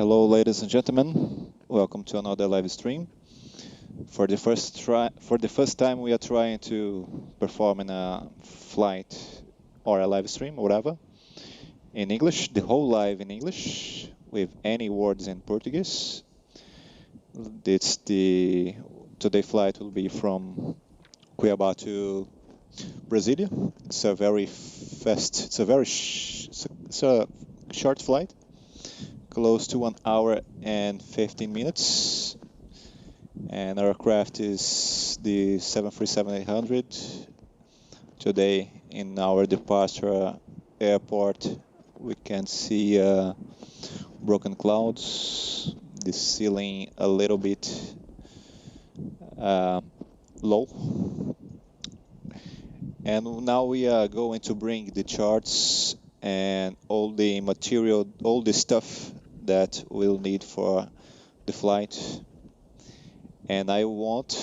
Hello, ladies and gentlemen. Welcome to another live stream. For the first time, we are trying to perform in a flight or a live stream, whatever, in English. The whole live in English with any words in Portuguese. Today's flight will be from Cuiabá to Brasília. It's a very fast. It's a short flight. Close to 1 hour and 15 minutes, and our craft is the 737-800. Today in our departure airport we can see broken clouds, the ceiling a little bit low, and now we are going to bring the charts and all the material, all the stuff that we'll need for the flight. And I won't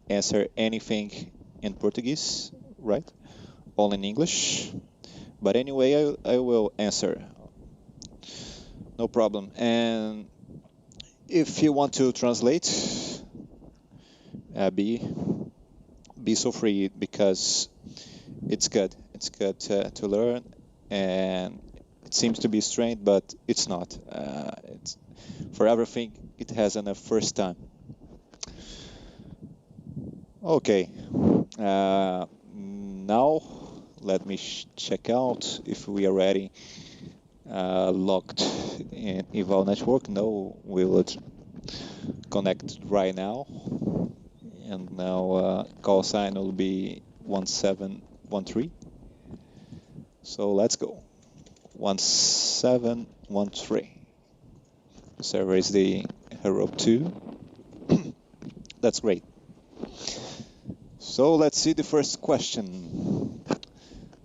answer anything in Portuguese, right? All in English. But anyway, I will answer. No problem. And if you want to translate, be so free, because it's good. It's good to learn, and it seems to be strange, but it's not. It's, for everything, it has a first time. Okay. Now, let me check out if we are already logged in Ivao network. No, we will connect right now. And now call sign will be 1713. So let's go. 1713. The server is the Hero 2. That's great. So let's see the first question.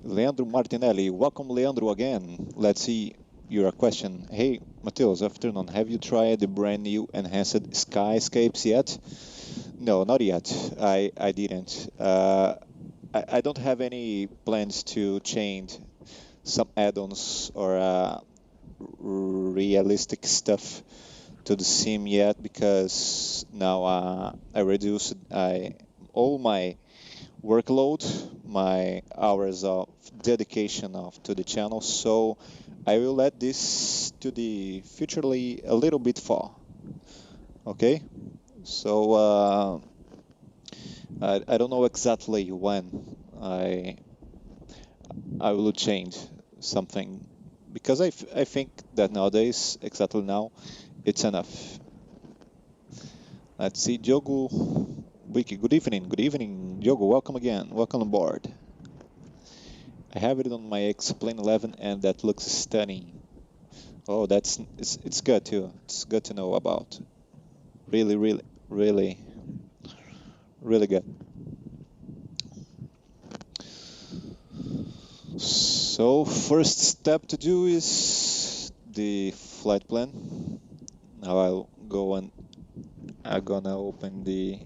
Leandro Martinelli. Welcome, Leandro, again. Let's see your question. Hey, Mateus, afternoon. Have you tried the brand new enhanced skyscapes yet? No, not yet. I didn't. I don't have any plans to change some add-ons or realistic stuff to the sim yet, because now I reduced all my workload, my hours of dedication to the channel, so I will let this to the futurely a little bit far. Okay, so I don't know exactly when I will change something, because I think that nowadays, exactly now, it's enough. Let's see, Diogo Wiki. Good evening, Diogo. Welcome again. Welcome aboard. I have it on my Explain 11, and that looks stunning. Oh, it's good too. It's good to know about. Really good. So first step to do is the flight plan. Now I'm gonna open the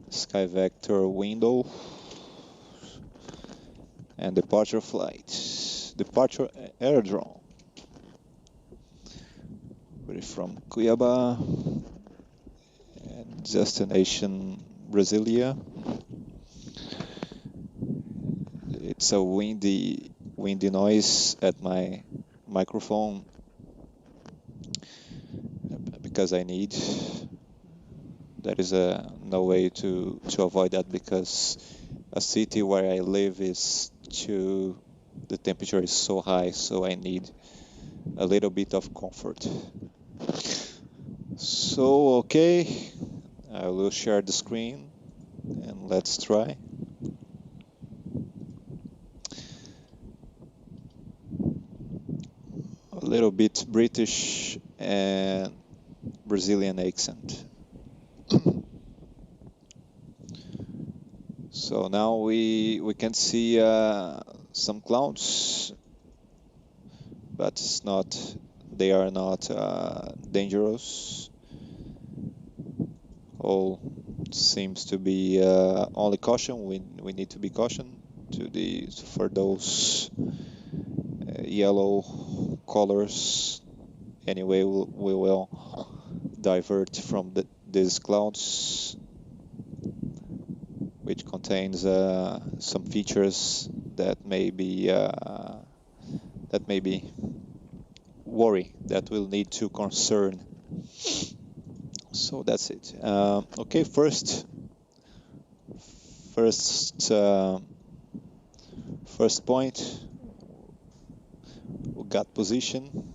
Sky Vector window and departure flight, departure airdrome. We're from Cuiabá and destination Brasília. It's a windy noise at my microphone, because I need. There is no way to avoid that, because a city where I live the temperature is so high, so I need a little bit of comfort. So okay, I will share the screen and let's try. A little bit British and Brazilian accent. So now we can see some clouds, but they are not dangerous. All seems to be only caution. We need to be caution for those yellow colors Anyway, we will divert from these clouds, which contains some features that may be worry, that will need to concern. So that's it. Okay, first point, we got position,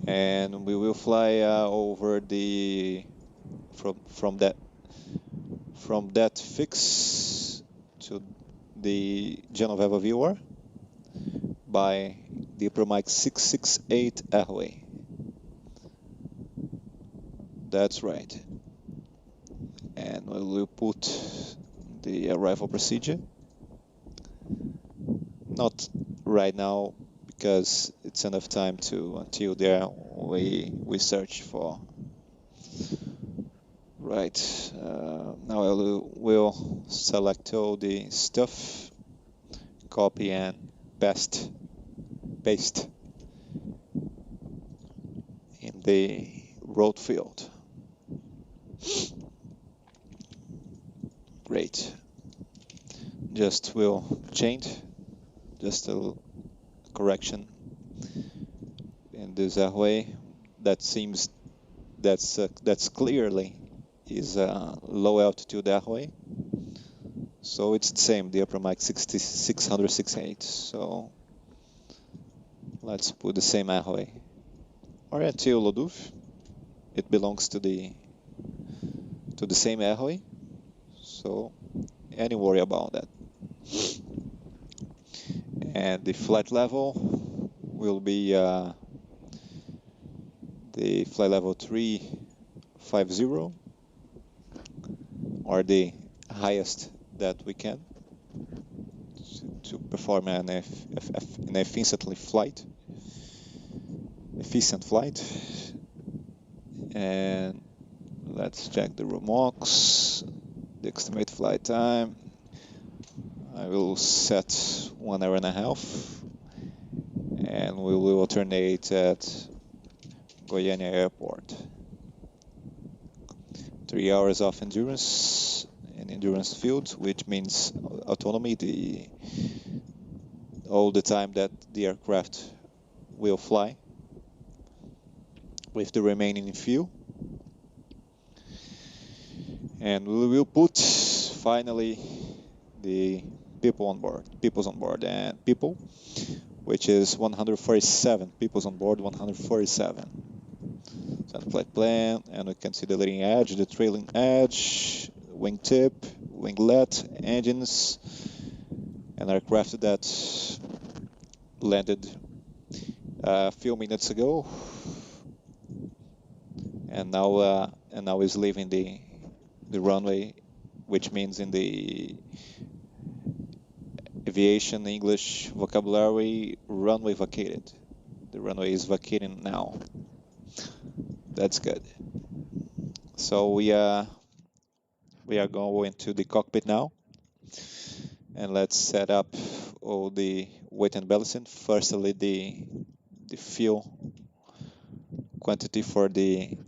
and we will fly over the from that fix to the Genoveva viewer by the Promic 668 airway. That's right. And we will put the arrival procedure. Not right now, because it's enough time until there we search for. Right. Now I will select all the stuff, copy and paste in the road field. Great. Just will change, just a correction in this way. That seems that's clearly is a low altitude airway. So it's the same, the upper mic 668. So let's put the same airway. Oriental Loduf, it belongs to the same airway. So any worry about that. And the flight level will be the flight level 350, or the highest that we can to perform an efficient flight. And let's check the remarks, the estimated flight time. I will set 1 hour and a half, and we will alternate at Goiânia Airport. 3 hours of endurance and endurance field, which means autonomy, all the time that the aircraft will fly with the remaining fuel. And we will put finally the peoples on board, and people, which is 147 peoples on board, 147. So the flight plan, and we can see the leading edge, the trailing edge, wingtip, winglet, engines, an aircraft that landed a few minutes ago, and now is leaving the runway, which means in the aviation English vocabulary, runway vacated. The runway is vacating now. That's good. So we are going to the cockpit now, and let's set up all the weight and balancing. Firstly, the fuel quantity for the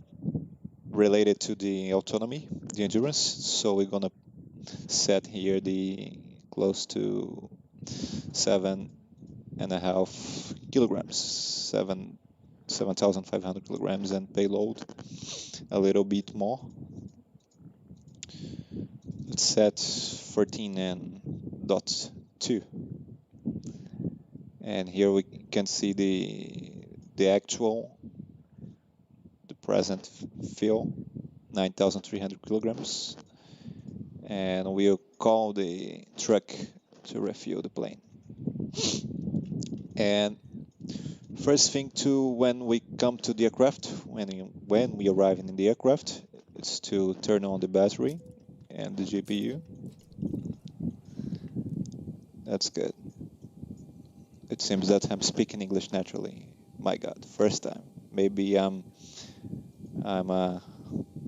related to the autonomy, the endurance. So we're gonna set here the close to 7.5 kilograms, 7,500 kilograms, and payload a little bit more. Let's set 14.2, and here we can see the actual, the present fuel, 9,300 kilograms, and we'll call the truck to refuel the plane. And first thing when we come to the aircraft, when we arrive in the aircraft, it's to turn on the battery and the GPU. That's good. It seems that I'm speaking English naturally. My God, first time. Maybe I'm a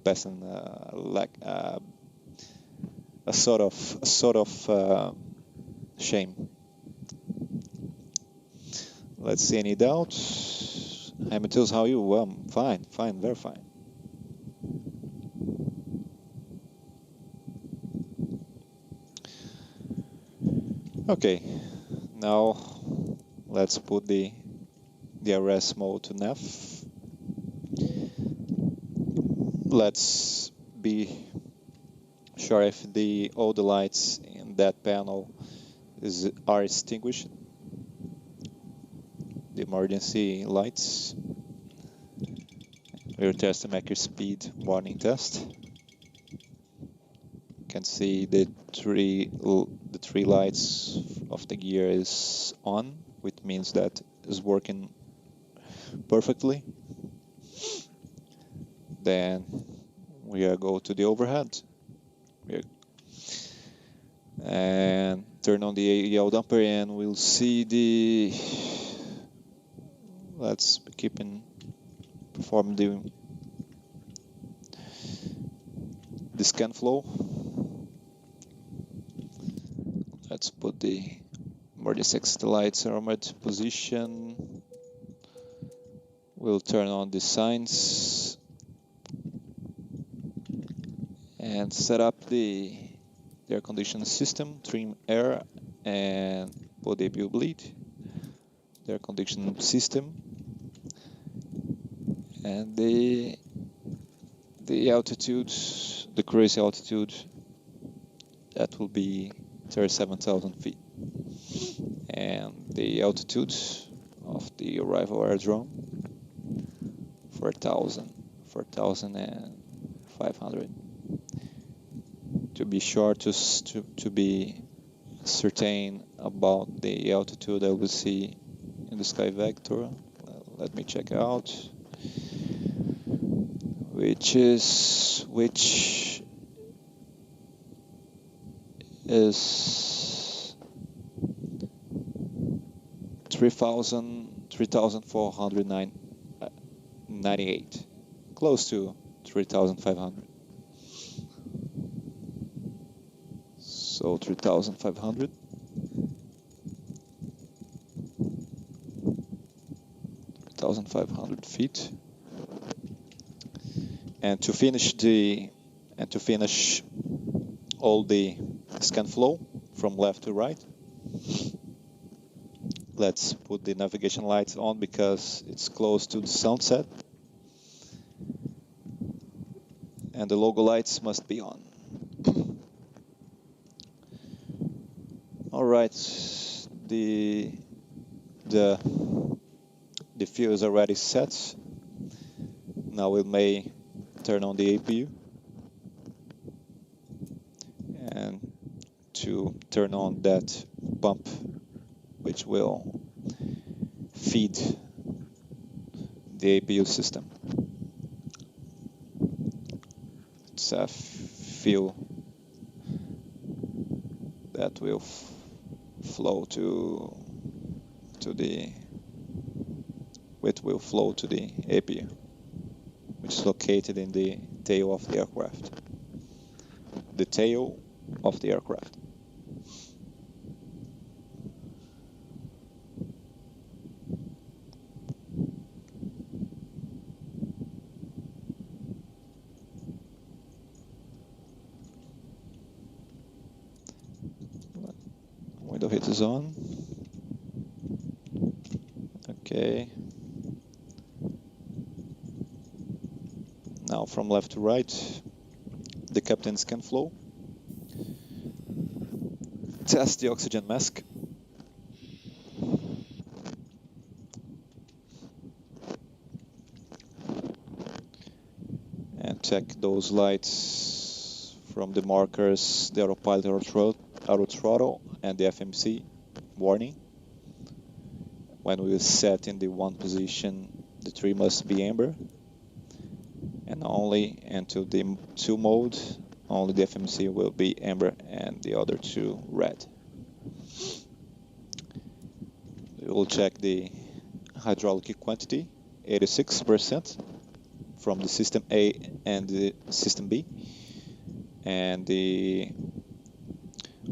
person like a sort of shame. Let's see any doubts. Hi Matheus, how are you? Well, I'm fine, very fine. Okay, now let's put the DRS mode to NAF. Let's be sure if all the lights in that panel are extinguished. The emergency lights. We'll test the maker speed warning test. You can see the three lights of the gear is on, which means that it's working perfectly. Then we are go to the overhead and turn on the AEL damper, and we'll see the. Let's perform the scan flow. Let's put the emergency exit lights armored position. We'll turn on the signs and set up the air conditioning system, trim air, and put the APU bleed. The air conditioning system and the altitude, the cruise altitude, that will be 37,000 feet, and the altitude of the arrival airdrome 4,500. To be sure to be certain about the altitude, I will see in the sky vector. Let me check out which is 3,498, close to 3,500. So 3,500. Feet. And to finish all the scan flow from left to right, let's put the navigation lights on because it's close to the sunset, and the logo lights must be on. All right, the fuel is already set. Now we may turn on the APU, and to turn on that pump which will feed the APU system. It's a fuel that will flow to the APU, which is located in the tail of the aircraft. The tail of the aircraft. Window heat is on. Okay. Now from left to right, the captain scan flow. Test the oxygen mask. And check those lights from the markers, the autopilot, auto throttle, and the FMC warning. When we set in the one position, the tree must be amber. And only into the 2 mode, only the FMC will be amber and the other 2 red. We will check the hydraulic quantity, 86% from the system A and the system B, and the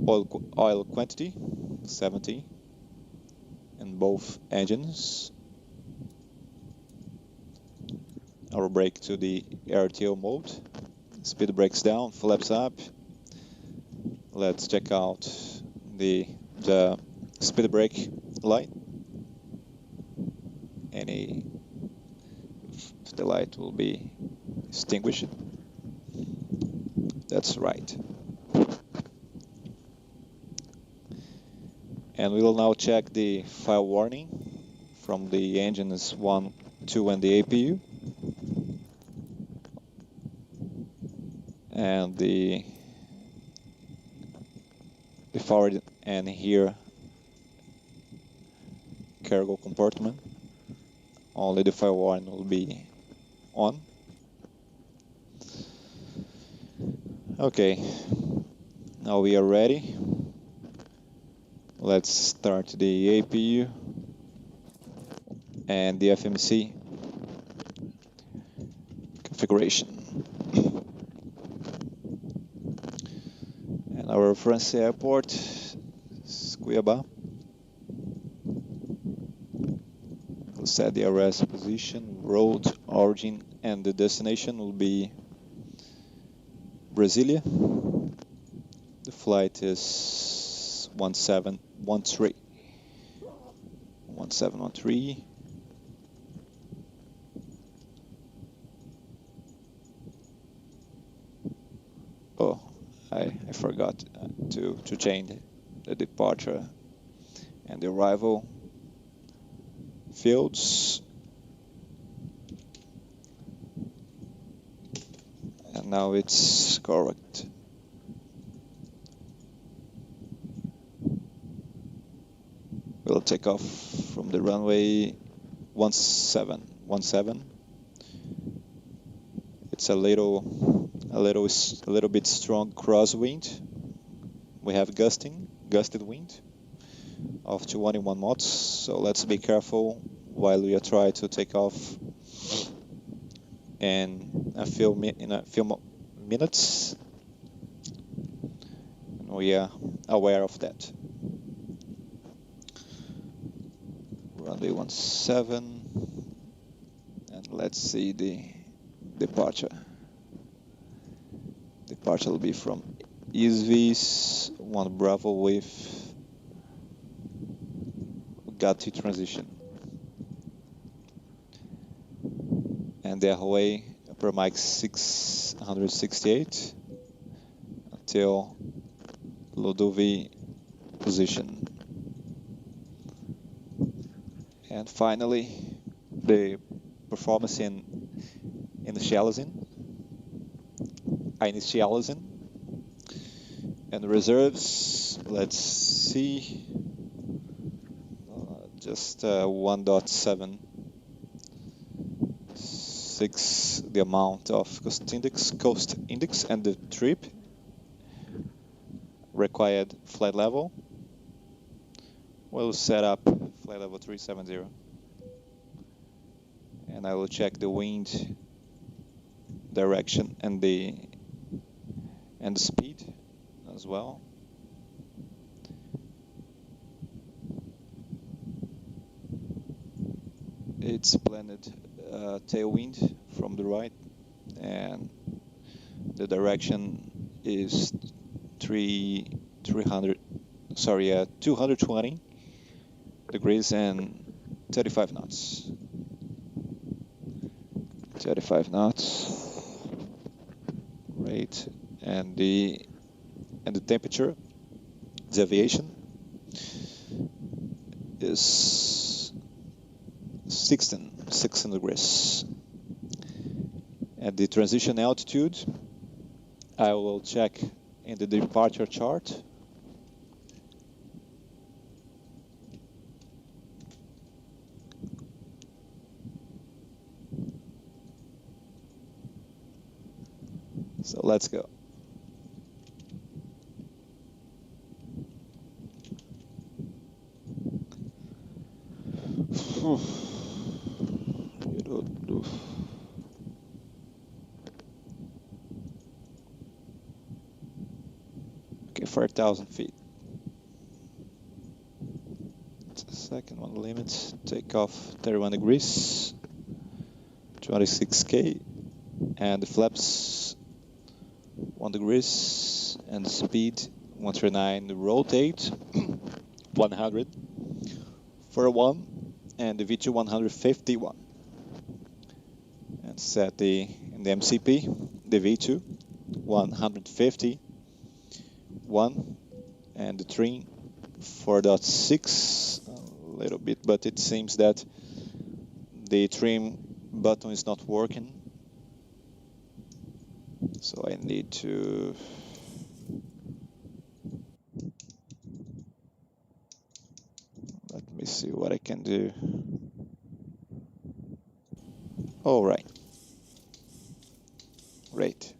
oil quantity, 70 in both engines. our brake to the RTO mode. Speed brakes down, flaps up. Let's check out the speed brake light. If the light will be extinguished. That's right. And we will now check the file warning from the engines 1, 2 and the APU. And the forward and here cargo compartment. Only the file warning will be on. Okay, now we are ready. Let's start the APU and the FMC configuration. And our reference airport is Cuiabá. We'll set the arrest position, road, origin, and the destination will be Brasília. The flight is 1713. 1713. Oh, I forgot to change the departure and the arrival fields. And now it's correct. We'll take off from the runway 17. It's a little bit strong crosswind. We have gusted wind of 21 knots. So let's be careful while we are trying to take off in a few minutes. And we are aware of that. Runway 17, and let's see the departure. Departure will be from Ivao 1 Bravo with Gatti transition. And the airway per mic 668 until Lodovi position. And finally, the performance in initializing and reserves. Let's see, just 1.76 the amount of cost index and the trip required flight level. We'll set up flight level 370, and I will check the wind direction and the speed as well. It's planned tailwind from the right, and the direction is 220 degrees and 35 knots. 35 knots rate, and the temperature deviation is 16 degrees. And the transition altitude, I will check in the departure chart. So let's go. Okay, 4,000 feet. Second one limits, take off 31 degrees. 26K, and the flaps 1 degrees, and the speed 139, the rotate 100 for 1, and the V2 151. And set in the MCP, the V2 150, 1, and the trim 4.6, a little bit, but it seems that the trim button is not working, so I need to let me see what I can do. All right, great.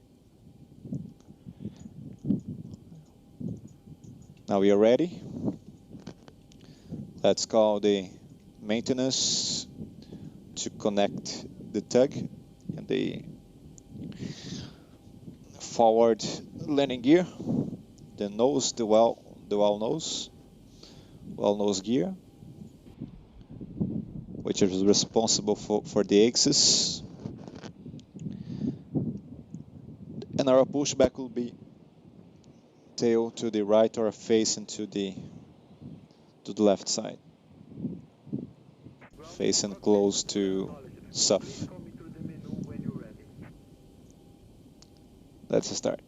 Now we are ready. Let's call the maintenance to connect the tug and the forward landing gear, the nose, the well nose gear, which is responsible for the axis, and our pushback will be tail to the right or facing to the left side, facing close to SUF. Let's start.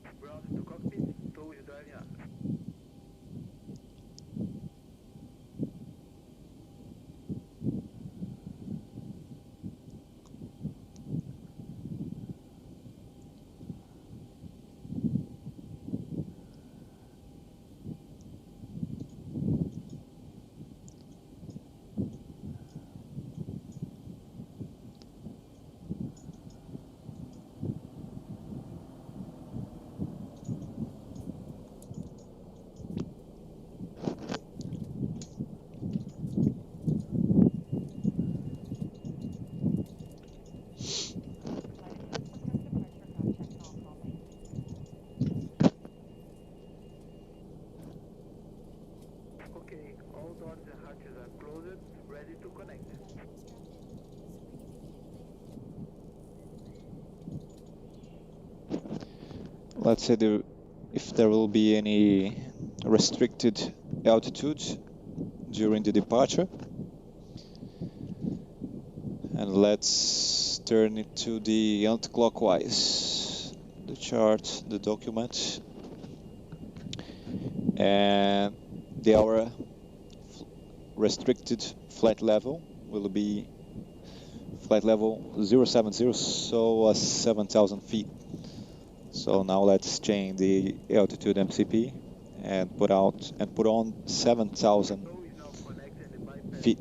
Let's say if there will be any restricted altitude during the departure. And let's turn it to the anti-clockwise, the chart, the document, and our restricted flight level will be flight level 070, so 7,000 feet. So now let's change the altitude MCP and put on 7,000 feet.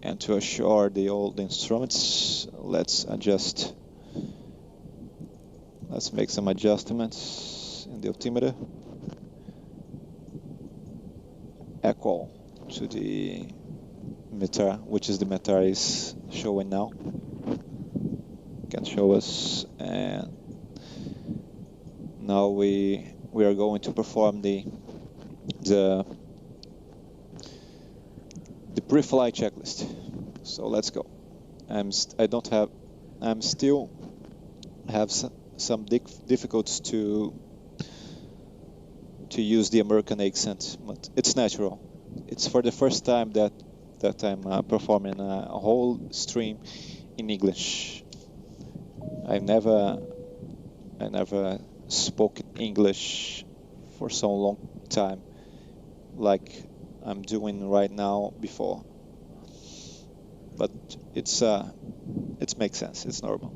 And to assure all the instruments, let's make some adjustments in the altimeter. Equal to the meter, which is the meter is showing now. Can show us, and now we are going to perform the pre-flight checklist. So let's go. I'm still have some difficulties to use the American accent, but it's natural. It's for the first time that I'm performing a whole stream in English. I never spoke English for so long time like I'm doing right now before. But it makes sense. It's normal.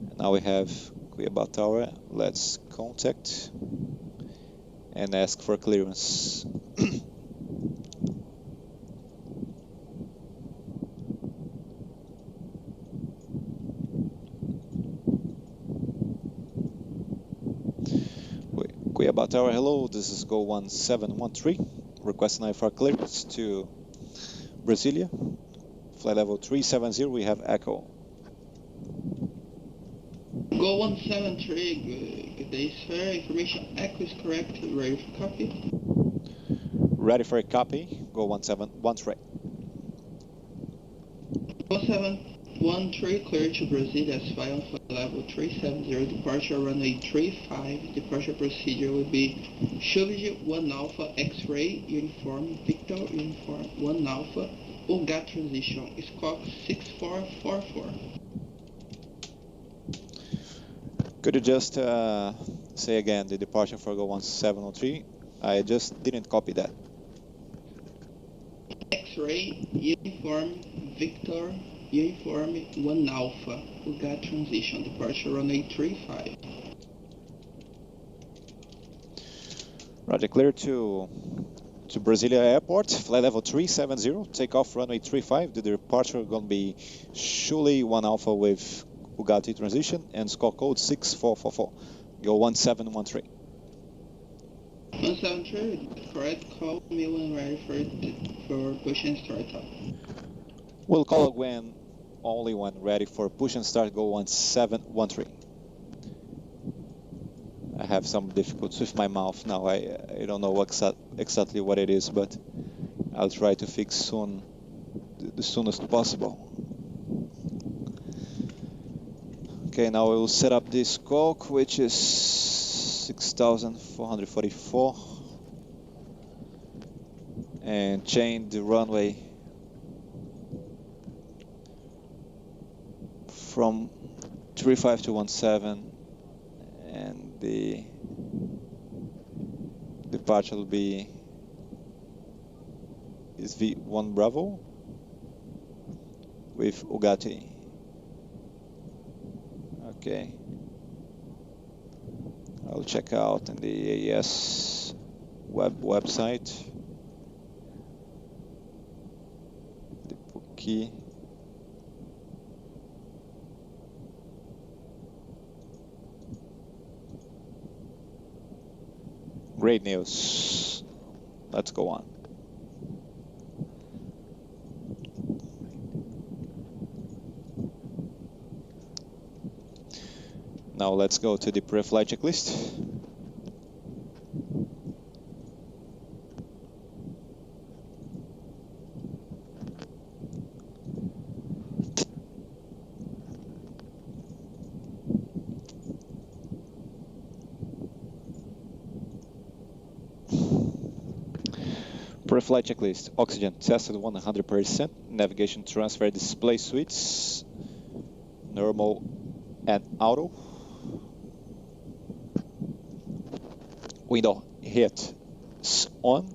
And now we have Cuiabá Tower. Let's contact and ask for clearance. Cuiabá Tower, hello, this is Go 1713, requesting IFR clearance to Brasília, flight level 370, we have echo. Go 173, good day sir, information echo is correct, ready for copy. Ready for a copy? Go 1713. 1713, clear to Brasília as filed for level 370, departure runway 35. Departure procedure will be Shovage 1 Alpha, X-ray, uniform, Victor, uniform, 1 Alpha, Uga transition, squawk 6444. Could you just say again the departure for Go 1703? I just didn't copy that. X-ray, uniform, Victor, uniform, 1 Alpha, Uga transition, departure runway 35. Roger, clear to Brasília Airport, flight level 370, takeoff runway 35. The departure gonna be surely 1 Alpha with Bugatti transition and score code 6444. Go 1713. 173, correct, call me when ready for push and start up. We'll call it when only when ready for push and start. Go 1713. I have some difficulties with my mouth now. I don't know exactly what it is, but I'll try to fix soon, the soonest possible. Okay, now we will set up this squawk, which is 6,444, and change the runway from 35 to 17, and the departure will be is V1 Bravo with Bugatti. Okay, I'll check out in the AES website the key. Great news. Let's go on. Now let's go to the pre-flight checklist. Pre-flight checklist. Oxygen tested 100%. Navigation transfer display switches. Normal and auto. Window hit on.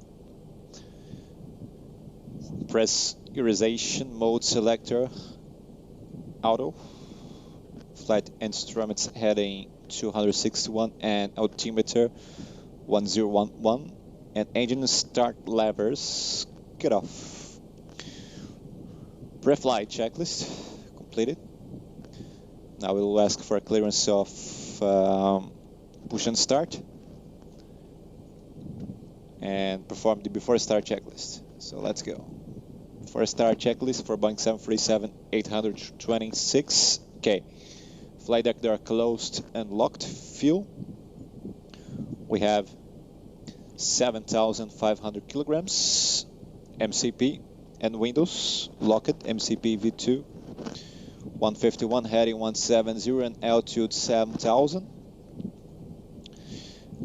Pressurization mode selector auto. Flight instruments heading 261 and altimeter 1011. And engine start levers cut off. Pre-flight checklist completed. Now we'll ask for a clearance of push and start and perform the before start checklist. So let's go. Before start checklist for Boeing 737-826. Okay. Flight deck door closed and locked. Fuel. We have 7,500 kilograms. MCP and windows locked. MCP V2 151 heading 170 and altitude 7,000.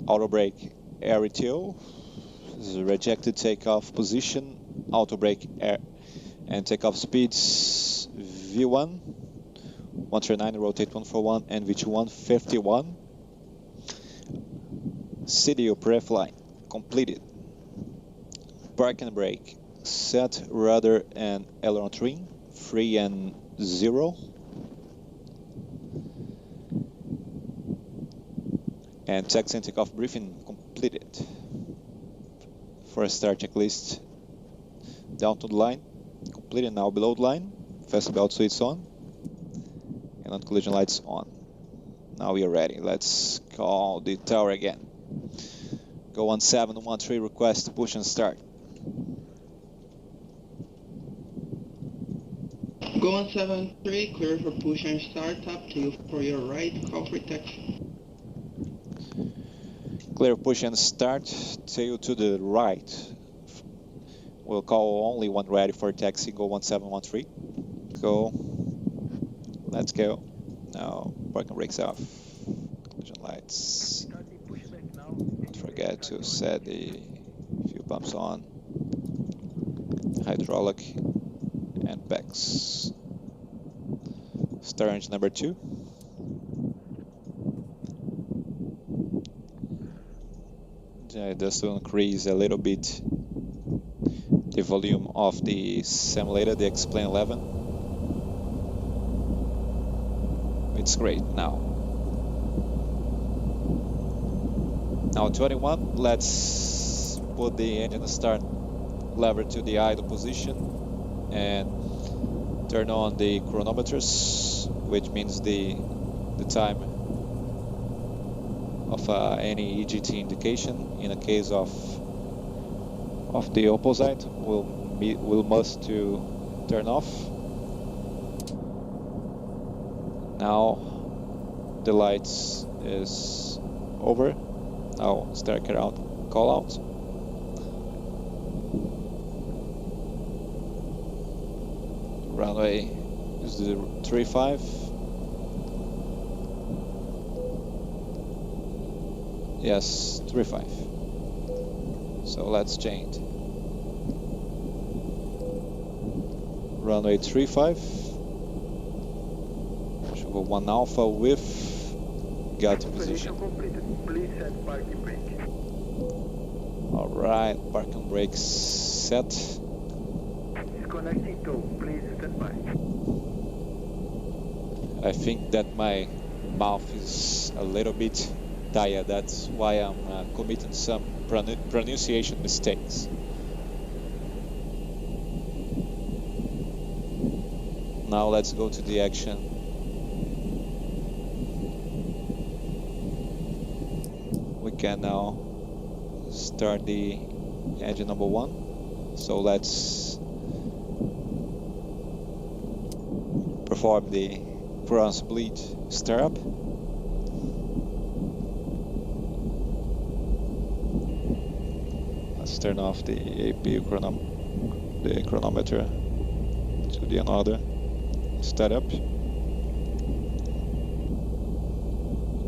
Auto brake air ETO. This is a rejected takeoff position. Auto brake air and takeoff speeds V1 139 rotate 141 and V2 151. CDU pre-flight completed. Park and brake set, rudder and aileron trim 3 and 0. And taxi and takeoff briefing completed. First start checklist down to the line completed. Now below the line. Fasten belt switch on and collision lights on. Now we are ready. Let's call the tower again. Go 1713, request push and start. Go 173, clear for push and start, up to you for your right, call for taxi. Clear push and start, tail to the right We'll call only one ready for taxi. Go 1713. Go. Let's go. Now parking brakes off. Collision lights. Don't forget to set the fuel pumps on. Hydraulic and PEX. Start engine number 2. Just to increase a little bit the volume of the simulator, the Explain 11. It's great now. Now 21, let's put the engine start lever to the idle position and turn on the chronometers, which means the time of any EGT indication. In a case of the opposite, we'll must to turn off. Now the lights is over. Now start call out. Runway is the 35. Yes, 35. So let's change. Runway 35. Should go 1 alpha with got to position. Please set parking brake. Alright, parking brakes set. Disconnecting tow. Please stand by. I think that my mouth is a little bit tired. That's why I'm committing some pronunciation mistakes. Now let's go to the action. We can now start the engine number 1. So let's perform the cross bleed startup. Let's turn off the APU chronometer to the another startup.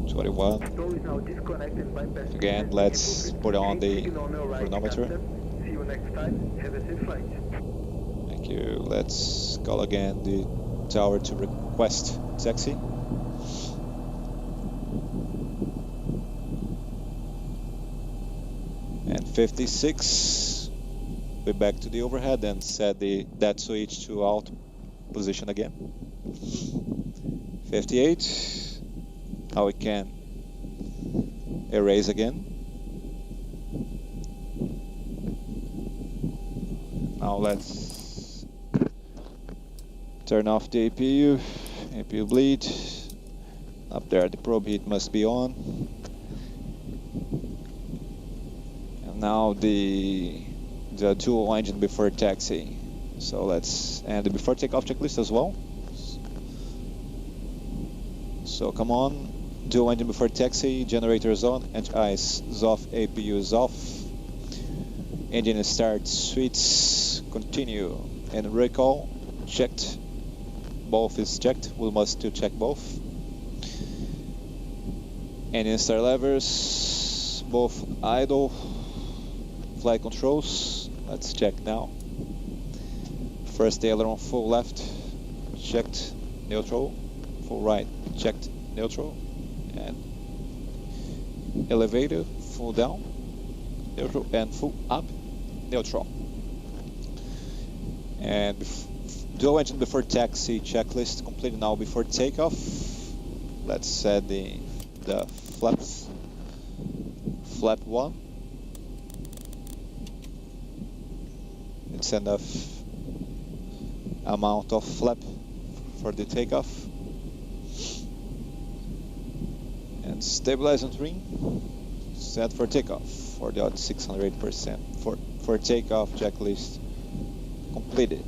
21. Again, let's put on the chronometer. See you next time. Have a safe flight. Thank you. Let's call again the tower to request taxi. And 56. We're back to the overhead and set that switch to out position again. 58. Now we can erase again. Now let's turn off the APU bleed. Up there the probe heat must be on. And now the dual engine before taxi. So let's and the before takeoff checklist as well. So come on, dual engine before taxi, generator is on, engine eyes is off, APU is off, engine start, switch, continue, and recall, checked, both is checked, we must to check both. Engine start levers, both idle, flight controls, let's check now. First aileron full left, checked, neutral, full right, checked, neutral, and elevator, full down, neutral, and full up, neutral. And dual engine before taxi checklist completed now before takeoff. Let's set the flaps. Flap 1. It's enough amount of flap for the takeoff. And stabilize on ring. Set for takeoff for the 608%. For takeoff checklist completed.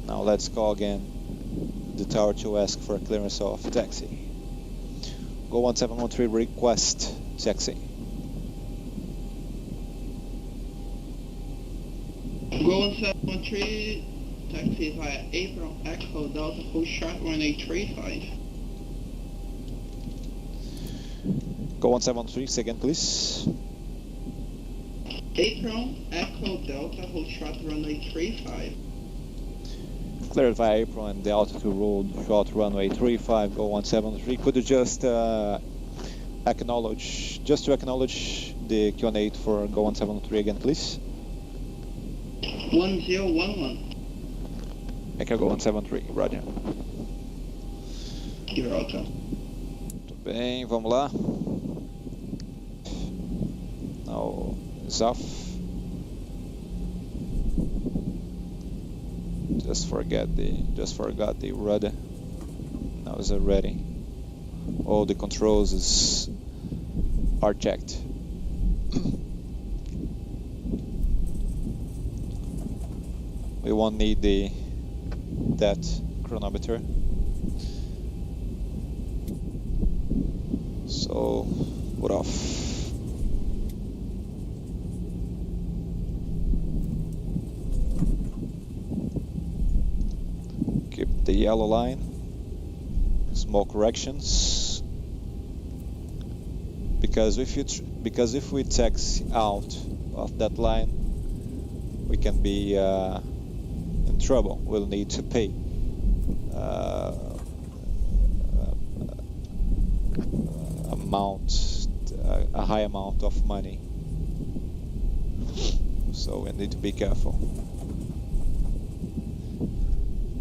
Now let's call again the tower to ask for clearance of taxi. Go 1713 request taxi. Go Go on 713, taxi via Apron, Echo, Delta, hold short runway 35. Go on 713, second please. Apron, Echo, Delta, hold short runway 35. Cleared via Apron and Delta to roll short runway 35, go on 713. Could you just acknowledge the Q&A for go on 713 again, please? 1011. Echo, go on 73, roger. You're welcome. Muito bem, vamos lá. Now it's off. Just forgot the rudder. Now it's ready. All the controls are checked. We won't need that chronometer. So put off. Keep the yellow line. Small corrections. Because if we taxi out of that line, we can be in trouble. We'll need to pay a high amount of money. So we need to be careful.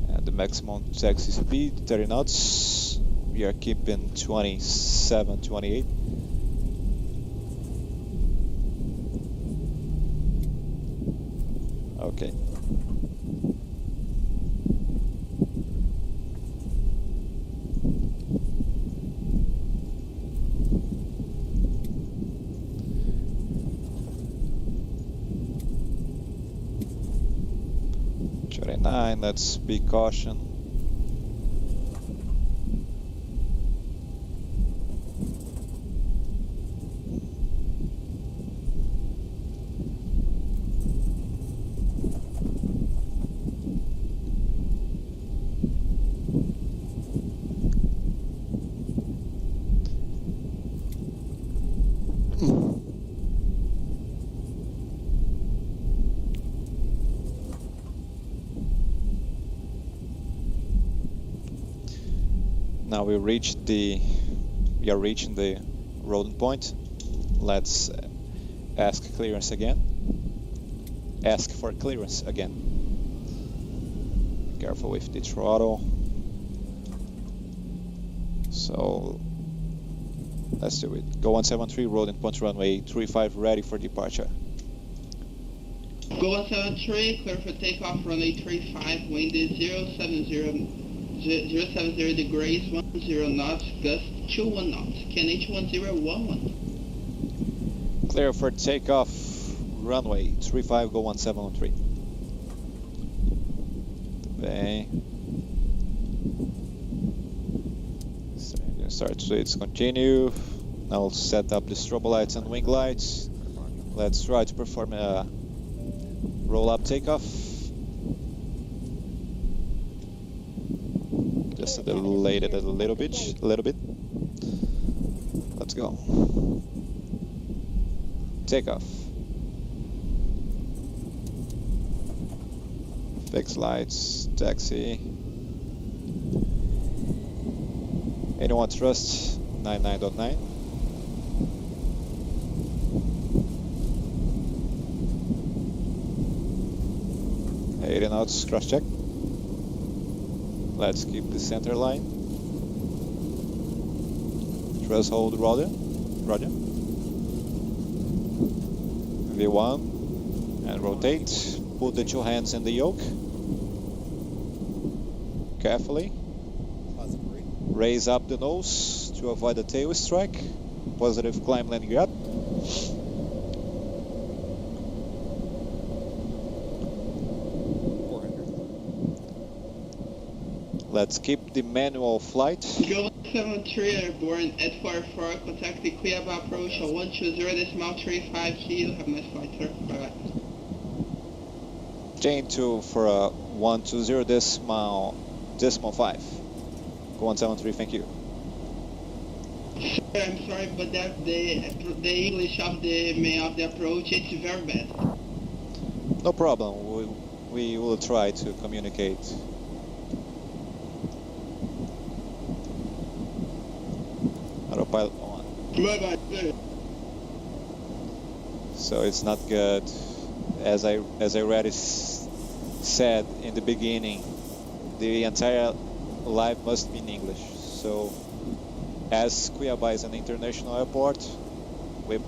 And the maximum taxi speed 30 knots. We are keeping 27, 28. Okay. Let's be caution. Now we are reaching the rolling point. Let's ask clearance again. Ask for clearance again. Be careful with the throttle. So let's do it. Go on 73, rolling point runway 35, ready for departure. Go on 73, clear for takeoff, runway 35, wind is 070 degrees, 10 knots, gust 21 knots, KNH 1011. Clear for takeoff, runway 35, go on 713. Bem. Start switch, continue. Now set up the strobe lights and wing lights. Let's try to perform a roll-up takeoff. Just delay it a little bit. Let's go. Takeoff. Fix lights, taxi. 81 thrust, 99.9. Eighty knots, cross check. Let's keep the center line. Thrust hold, roger. V1 and rotate. Put the two hands in the yoke. Carefully. Raise up the nose to avoid the tail strike. Positive climb landing grab. Let's keep the manual flight. Go 73 airborne at 44, contact the Cuiabá approach on 120.35 kilo. Have a nice flight, sir. Bye-bye. Chain 2 for a 120 decimal 5. Go 173, thank you. Sir, I'm sorry, but that the English of the approach, it's very bad. No problem, we will try to communicate. Autopilot on. Bye-bye, sir. So it's not good. As I already said in the beginning, the entire live must be in English. So, as Cuiabá is an international airport, we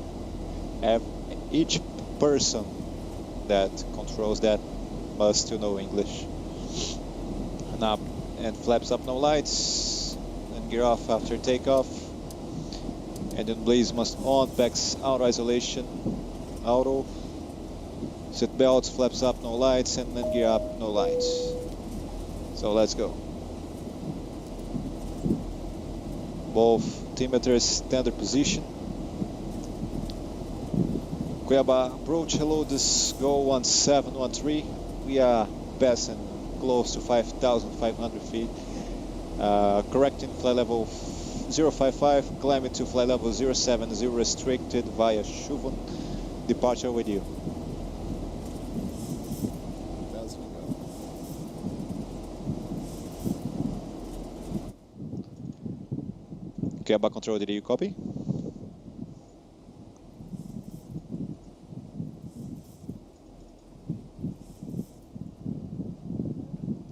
have each person that controls that must to know English. And flaps up, no lights, and gear off after takeoff. Engine blaze must on, packs auto isolation, auto. Seat belts, flaps up, no lights, and then gear up, no lights. So let's go. Both altimeters standard position. Cuiabá approach, hello, this go 1713. We are passing close to 5,500 feet. Correcting flight level 055, climbing to flight level 070 restricted via Chuvon. Departure with you. Cuiabá control, did you copy?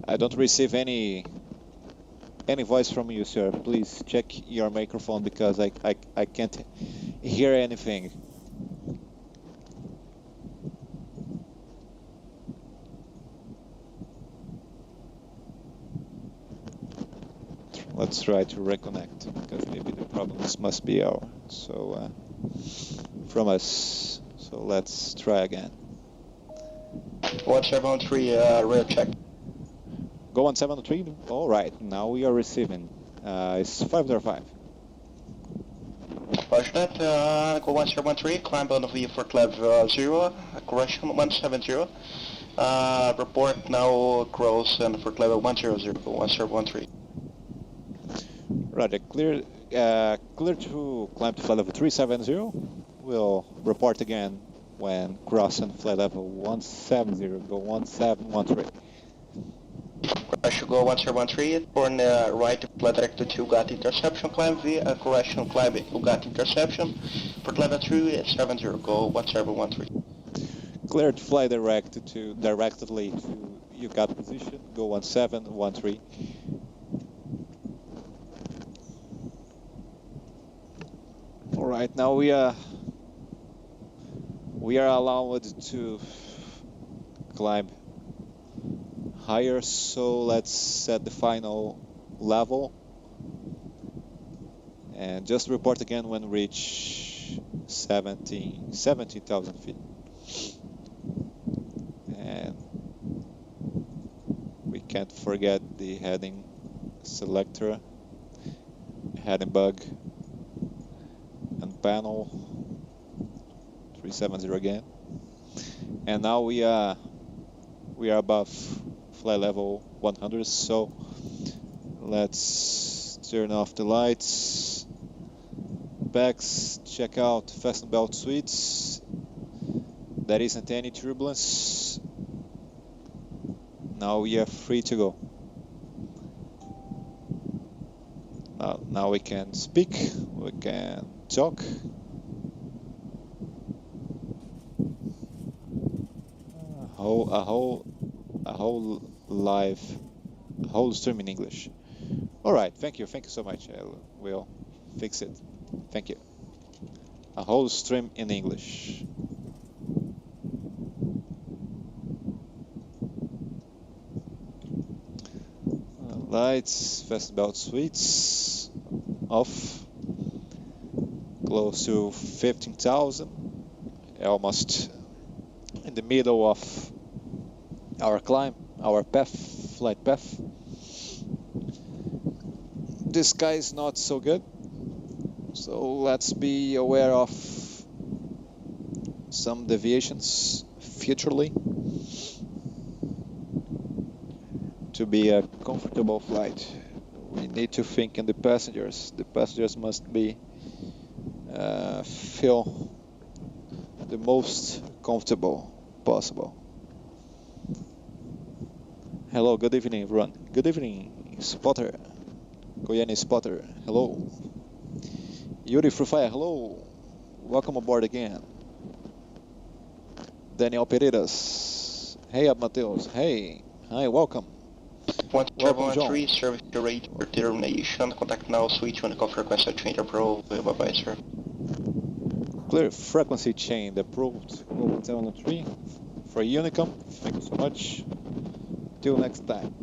I don't receive any voice from you, sir. Please check your microphone because I can't hear anything. Let's try to reconnect because maybe the problems must be from us. So let's try again. 1713, rear check. Go 173. All right, now we are receiving. It's 505. Roger that. Go 1713, climb on the V for clev 0, correction 170. Report now gross and for clev 100, go 1713. Roger, clear to climb to flight level 370. We'll report again when crossing flight level 170, go 1713. Correction, go 1713, turn right to flight director 2, got interception, climb V, correction, climb it, got interception, for level 370, go 1713. Cleared fly directly to you got position, go 1713. All right, now we are allowed to climb higher, so let's set the final level and just report again when reach 17,000 feet. And we can't forget the heading selector, heading bug, and panel 370 again. And now we are above flight level 100, so let's turn off the lights, backs, check out fasten belt suites. There isn't any turbulence. Now we are free to go. Now we can speak, we can talk. A whole stream in English. All right, thank you so much. We'll fix it. Thank you. A whole stream in English. Lights, fast belt suites off. Close to 15,000. Almost in the middle of our climb, our flight path. The sky is not so good, so let's be aware of some deviations futurely. to be a comfortable flight, we need to think in the passengers. The passengers must be feel the most comfortable possible. Hello, good evening, everyone. Good evening, Spotter. Goiânia Spotter, hello. Yuri Frufaya, hello. Welcome aboard again. Daniel Pereiras. Hey, Mateus. Hey. Hi, welcome. Welcome, John. 1 service rate determination. Contact now, switch on the frequency change approved. Bye-bye, sir. Clear frequency change approved. Global 703 for Unicom. Thank you so much. Till next time.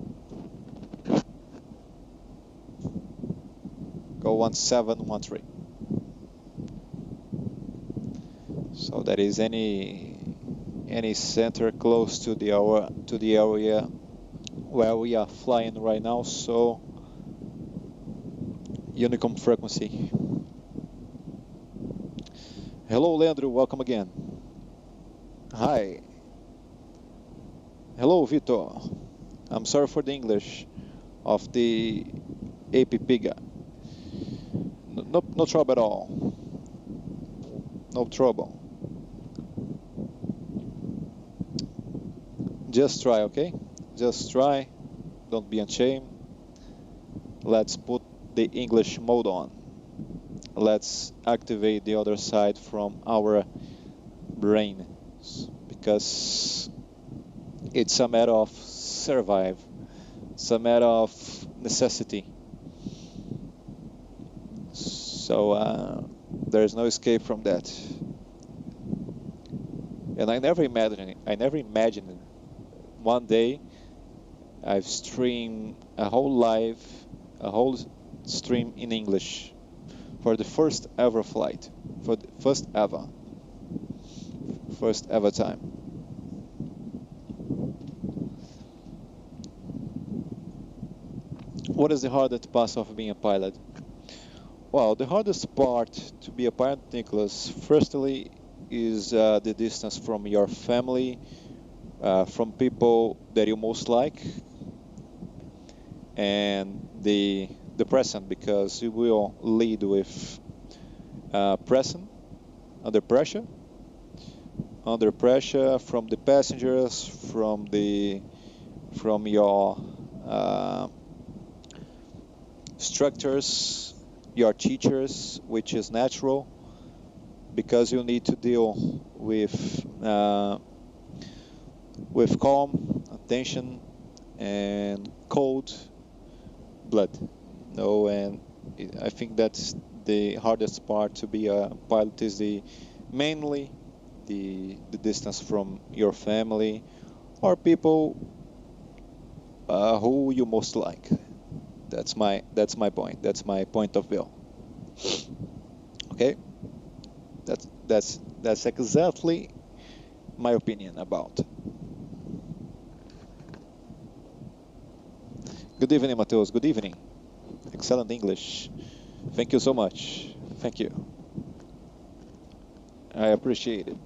Go 1713. So that is any center close to the area where we are flying right now. So Unicom frequency. Hello, Leandro. Welcome again. Hi. Hello, Vitor. I'm sorry for the English of the APPIGA. No trouble at all. No trouble. Just try, okay? Just try. Don't be ashamed. Let's put the English mode on. Let's activate the other side from our brain, because it's a matter of survive. It's a matter of necessity. So there's no escape from that. And I never imagined one day I've streamed a whole stream in English for the first ever flight, for the first ever time. What is the hardest part of being a pilot? Well, the hardest part to be a pilot, Nicholas, firstly, is the distance from your family, from people that you most like, and the present, because you will lead with present, under pressure from the passengers, from your instructors, your teachers, which is natural, because you need to deal with calm, attention, and cold blood. No, and I think that's the hardest part to be a pilot, is mainly the distance from your family or people who you most like. That's my point. That's my point of view. Okay, that's exactly my opinion about. Good evening, Mateus. Good evening. Excellent English. Thank you so much. Thank you. I appreciate it.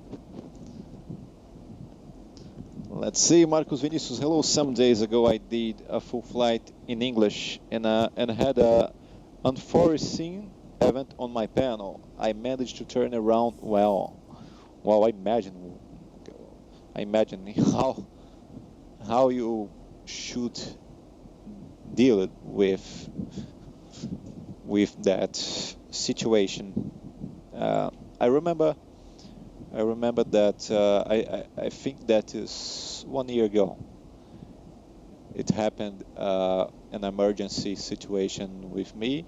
Let's see, Marcos Vinicius. Hello. Some days ago, I did a full flight in English and had a unforeseen event on my panel. I managed to turn around well. Well, I imagine how you should deal with that situation. I remember that I think that is 1 year ago. It happened an emergency situation with me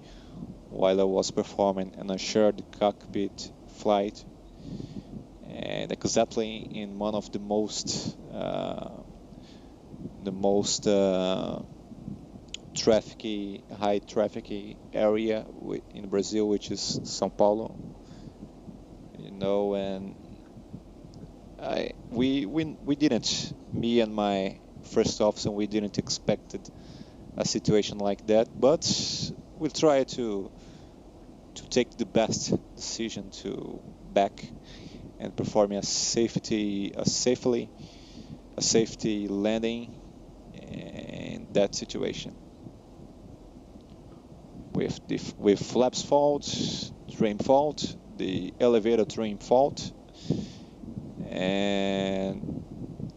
while I was performing an assured cockpit flight, and exactly in one of the most high traffic area in Brazil, which is São Paulo. And me and my first officer, we didn't expect a situation like that, but we'll try to take the best decision to back and perform a safety landing, and that situation. With flaps fault, trim fault, the elevator trim fault, and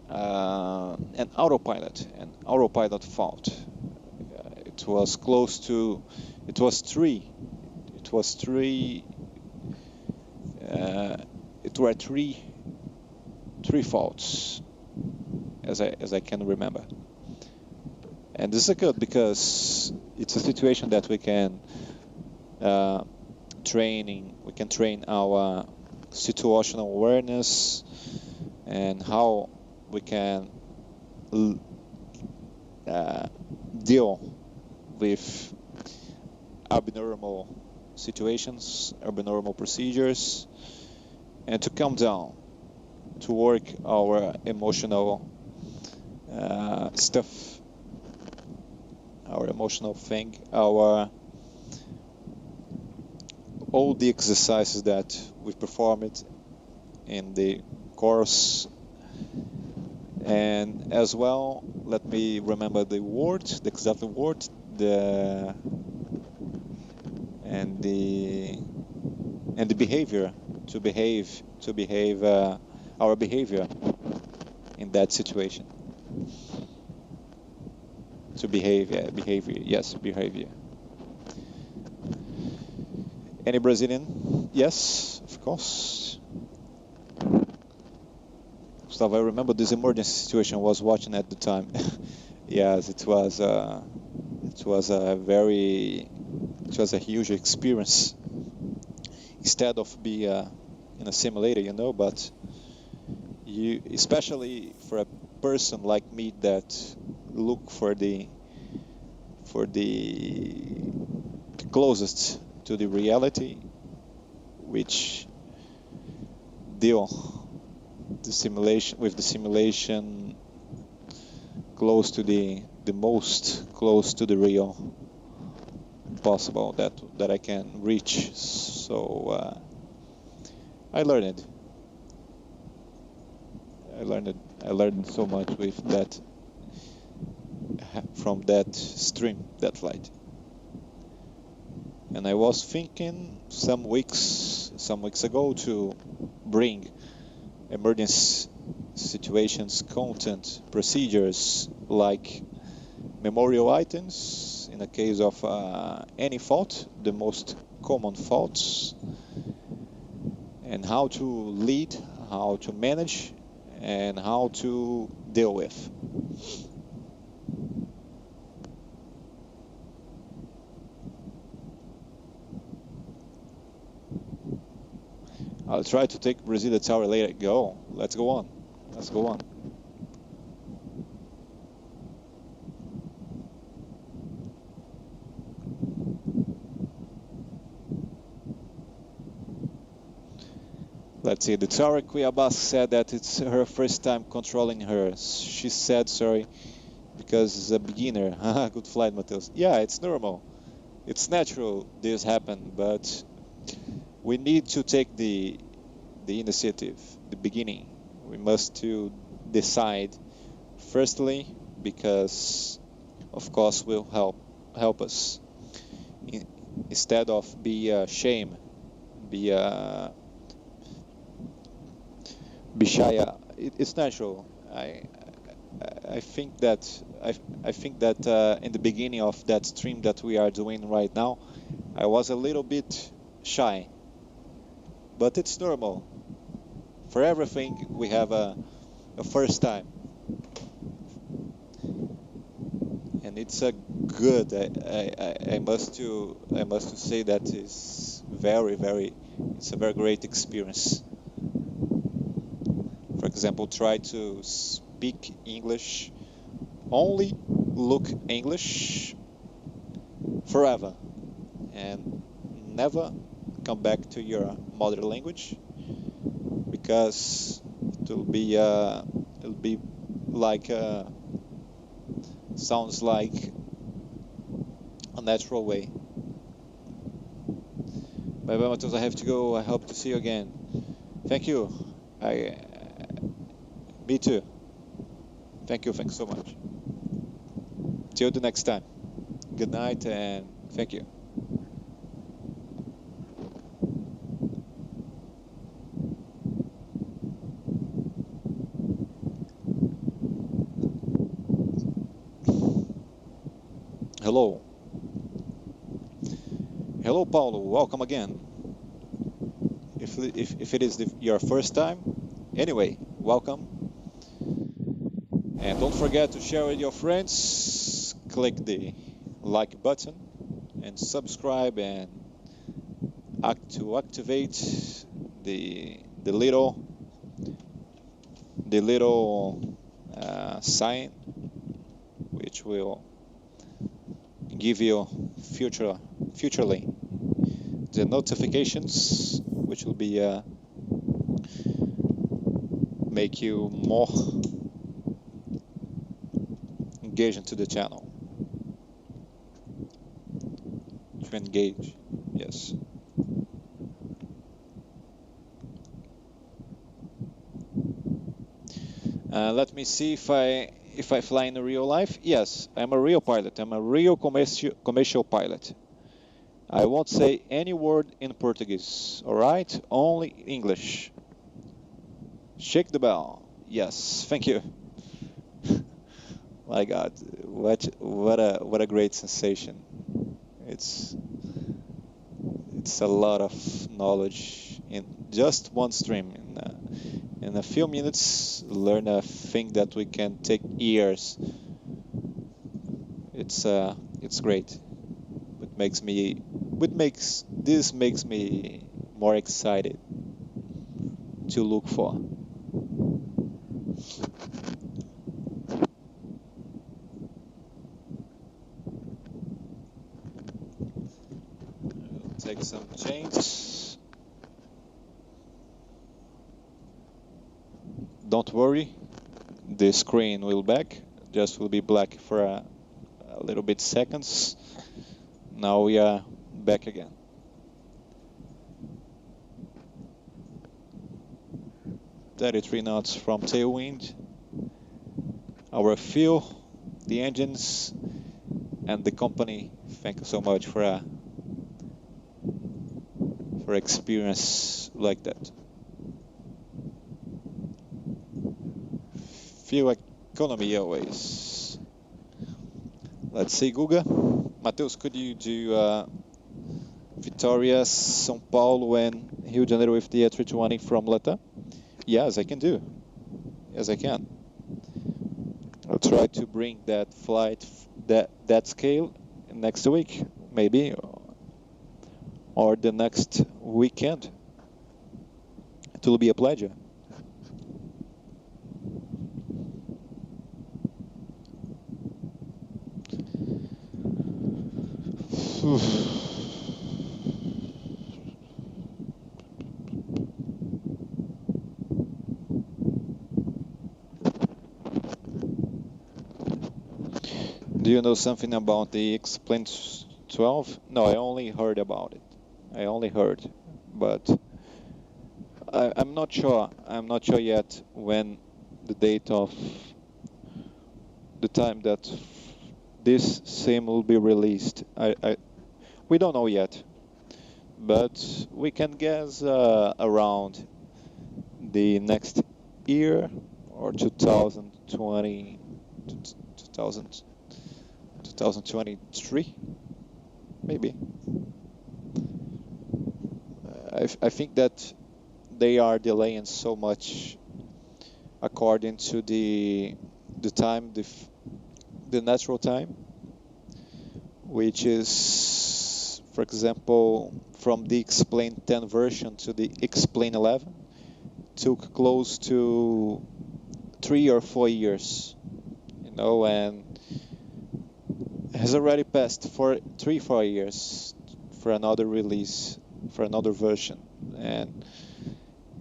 an autopilot fault. It was close to, it was three. It were three faults, as I can remember. And this is good because it's a situation that we can train our situational awareness and how we can deal with abnormal situations, abnormal procedures, and to calm down, to work our emotional stuff, our emotional thing, all the exercises that we performed in the course. And as well, let me remember the word, the exact word, and the behavior, to behave our behavior in that situation. To behave, behavior. Any Brazilian? Yes, of course. Gustavo, I remember this emergency situation I was watching at the time. Yes, it was a huge experience. Instead of be in a simulator, but you, especially for a person like me that look for the closest to the reality, which deal the simulation close to the most close to the real possible that I can reach. So I learned so much with that, from that stream, that flight. And I was thinking some weeks ago to bring emergency situations content procedures like memorial items in the case of any fault, the most common faults, and how to lead, how to manage, and how to deal with. I'll try to take Brasília Tower later. Let's go on. Let's see. The tower Cuiabá said that it's her first time controlling her. She said sorry because it's a beginner. Good flight, Mateus. Yeah, it's normal. It's natural this happened, but we need to take the initiative, the beginning. We must to decide firstly, because of course will help us instead of be shame, be shy. It's natural. I think that in the beginning of that stream that we are doing right now, I was a little bit shy, but it's normal. For everything we have a first time, and it's a good. I must to say that is it's a very great experience. For example, try to speak English, only look English forever, and never come back to your mother language, because it'll be like sounds like a natural way. Bye bye, Matheus. I have to go. I hope to see you again. Thank you. Me too. Thank you so much. Till the next time. Good night and thank you. Hello. Hello, Paulo. Welcome again. If it is your first time, anyway, welcome. And don't forget to share with your friends. Click the like button and subscribe and activate the little sign, which will give you futurely the notifications, which will be make you more engaged into the channel. To engage, yes. Let me see if I fly in real life. Yes, I'm a real pilot. I'm a real commercial pilot. I won't say any word in Portuguese, alright? Only English. Shake the bell. Yes, thank you. My God, what a great sensation. It's a lot of knowledge in just one stream. In a few minutes, learn a thing that we can take years. It's great. This makes me more excited to look for. Take some change. Don't worry, the screen will back. Just will be black for a little bit seconds. Now we are back again. .33 knots from tailwind. Our fuel, the engines, and the company. Thank you so much for experience like that. Fuel economy always. Let's see, Guga. Matheus, could you do Vitória, São Paulo, and Rio de Janeiro with the A320 from Latam? Yes, I can do. Yes, I can. I'll try to bring that flight, that scale next week, maybe, or the next weekend. It will be a pleasure. Do you know something about the Explain 12? No, I only heard about it. I only heard, but I'm not sure. I'm not sure yet when the date of the time that this sim will be released. We don't know yet, but we can guess around the next year or 2020, 2023, maybe. I think that they are delaying so much according to the time, the natural time, which is, for example, from the Explain 10 version to the Explain 11, took close to 3 or 4 years, and has already passed for 3-4 years for another release, for another version, and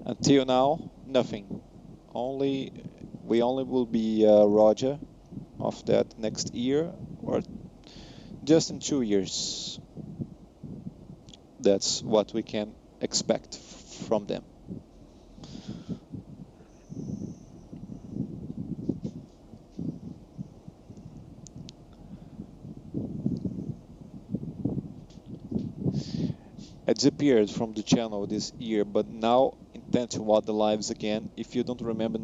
until now, nothing. We only will be Roger of that next year or just in 2 years. That's what we can expect from them. I disappeared from the channel this year, but now intend to watch the lives again. If you don't remember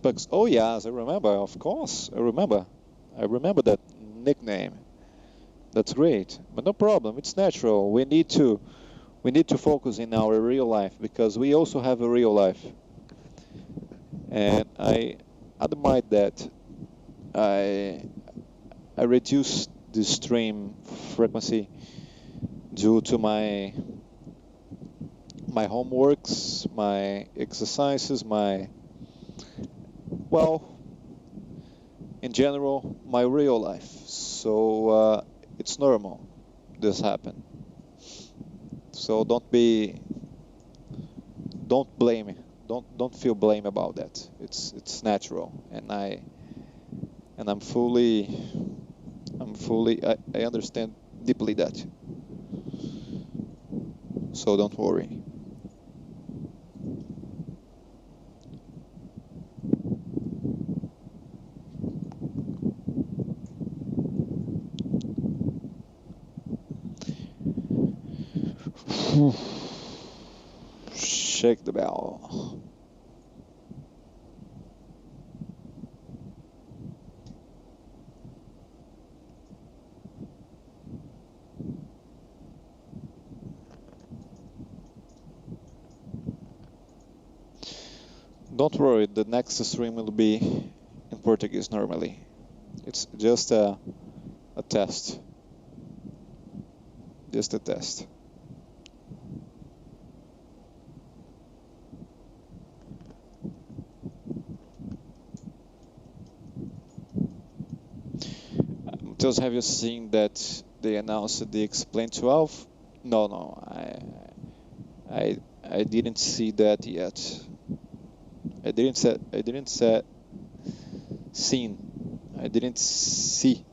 Bugs, oh yes, I remember. Of course, I remember. I remember that nickname. That's great, but no problem. It's natural. We need to focus in our real life because we also have a real life, and I admire that. I reduced the stream frequency due to my homeworks, my exercises, well, in general, my real life. So it's normal this happen. So don't blame me. Don't feel blame about that. It's natural, and I'm fully I understand deeply that. So don't worry. Shake the bell. Don't worry, the next stream will be in Portuguese normally. It's just a test. Just a test. Just have you seen that they announced the Explain 12? No, I didn't see that yet. I didn't see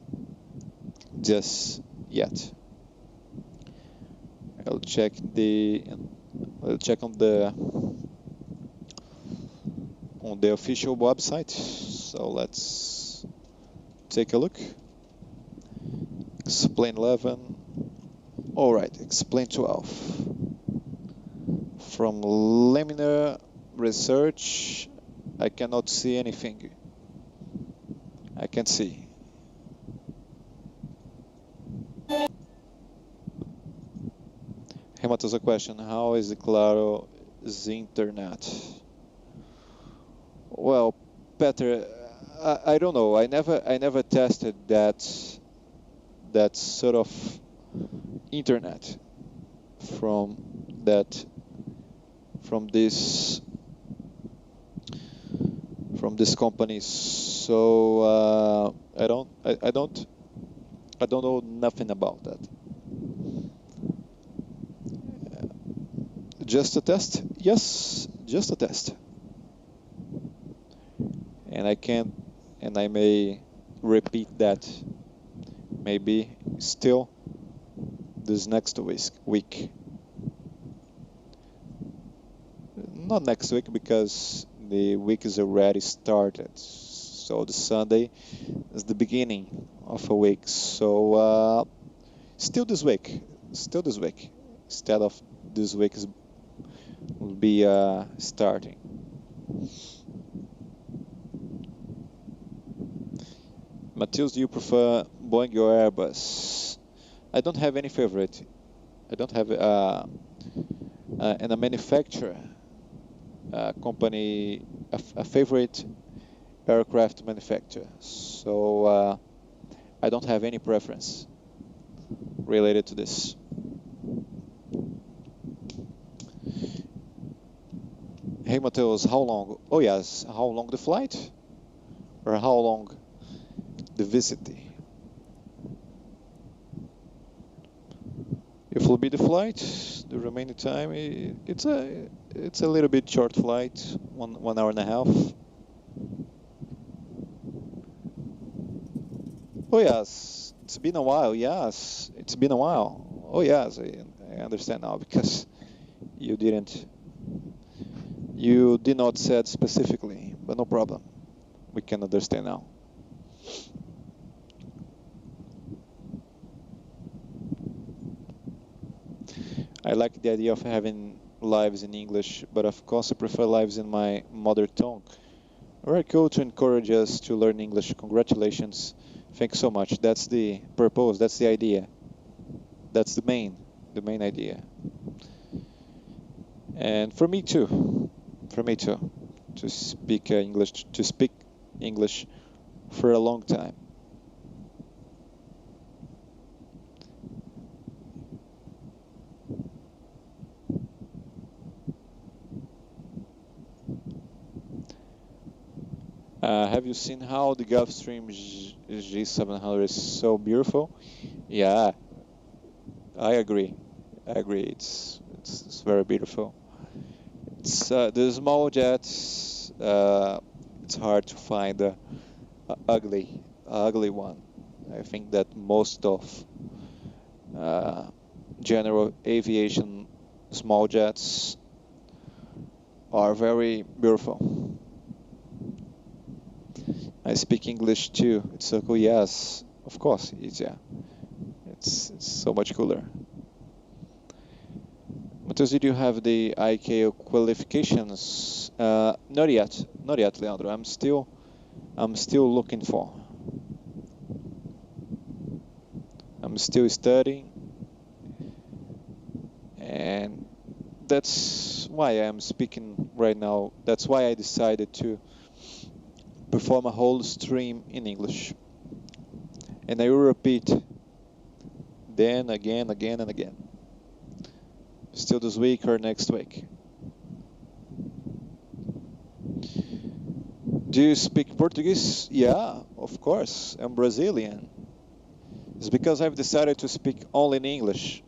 just yet. I'll check on the official website. So let's take a look. Explain 11. All right, Explain 12. From Laminar Research, I cannot see anything. I can see. Hemato's a question. How is Claro's internet? Well, Peter, I don't know. I never tested that sort of internet from this company. So I don't know nothing about that. Just a test? Yes, just a test. And I may repeat that maybe still this next week. Not next week because the week is already started. So the Sunday is the beginning of a week. So still this week. Instead of this week will be starting. Matheus, do you prefer Boeing or Airbus? I don't have any favorite. I don't have and a manufacturer company, a favorite aircraft manufacturer. So I don't have any preference related to this. Hey Matheus, how long? Oh yes, how long the flight? Or how long the visit? If will be the flight, the remaining time, it's a little bit short flight, 1 hour and a half. Oh yes, it's been a while. Yes, it's been a while. Oh yes, I understand now because you did not said specifically, but no problem. We can understand now. I like the idea of having lives in English, but of course I prefer lives in my mother tongue. Very cool to encourage us to learn English. Congratulations. Thanks so much. That's the purpose. That's the idea. That's the main idea. And for me too. For me too. To speak English for a long time. Have you seen how the Gulfstream G700 is so beautiful? Yeah, I agree. I agree. It's very beautiful. It's the small jets. It's hard to find a ugly one. I think that most of general aviation small jets are very beautiful. I speak English too. It's so cool. Yes, of course. It's so much cooler. Matheus, did you have the ICAO qualifications? Not yet, Leandro. I'm still looking for. I'm still studying, and that's why I'm speaking right now. That's why I decided to perform a whole stream in English. And I will repeat then again and again. Still this week or next week. Do you speak Portuguese? Yeah, of course. I'm Brazilian. It's because I've decided to speak only in English.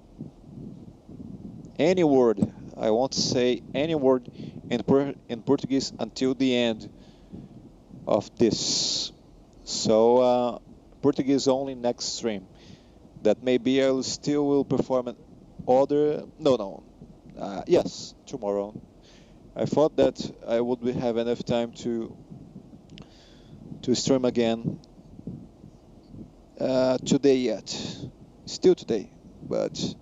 Any word. I won't say any word in Portuguese until the end of this. So Portuguese only next stream. That maybe I will perform an other. No. Yes, tomorrow. I thought that I would have enough time to stream again today yet. Still today, but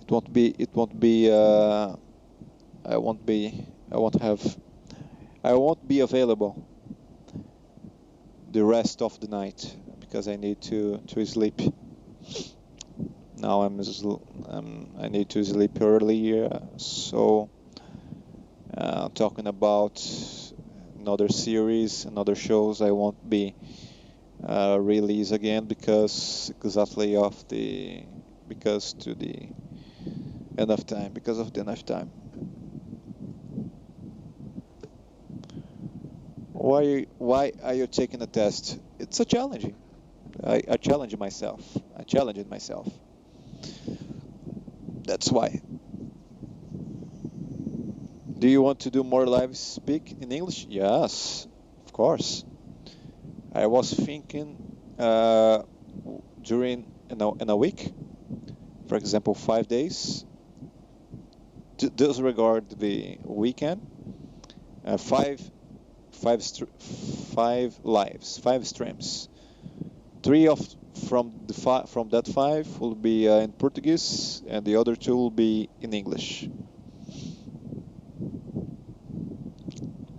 it won't be. I won't be. I won't be available the rest of the night because I need to sleep. Now I need to sleep earlier, so talking about another series, another shows, I won't be release again because of the enough time. Why are you taking a test? It's a challenge. I challenge myself. I challenge it myself. That's why. Do you want to do more live speak in English? Yes, of course. I was thinking during in a week, for example, 5 days. Disregard the weekend. Five lives, 5 streams. 3 from that 5 will be in Portuguese, and the other 2 will be in English.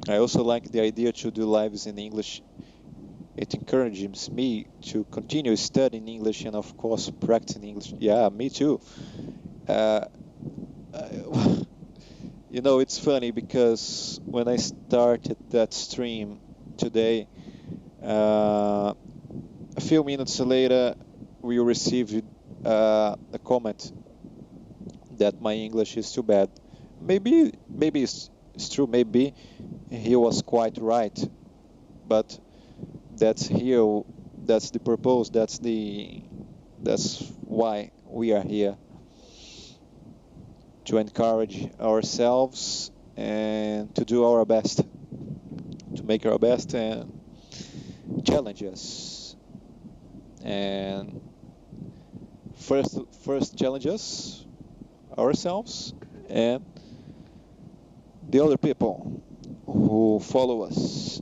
I also like the idea to do lives in English. It encourages me to continue studying English and, of course, practicing English. Yeah, me too. It's funny because when I started that stream today, a few minutes later, we received a comment that my English is too bad. Maybe it's true. Maybe he was quite right, but that's the purpose. That's why we are here, to encourage ourselves and to do our best, to make our best and challenge us. And first challenge us, ourselves, and the other people who follow us.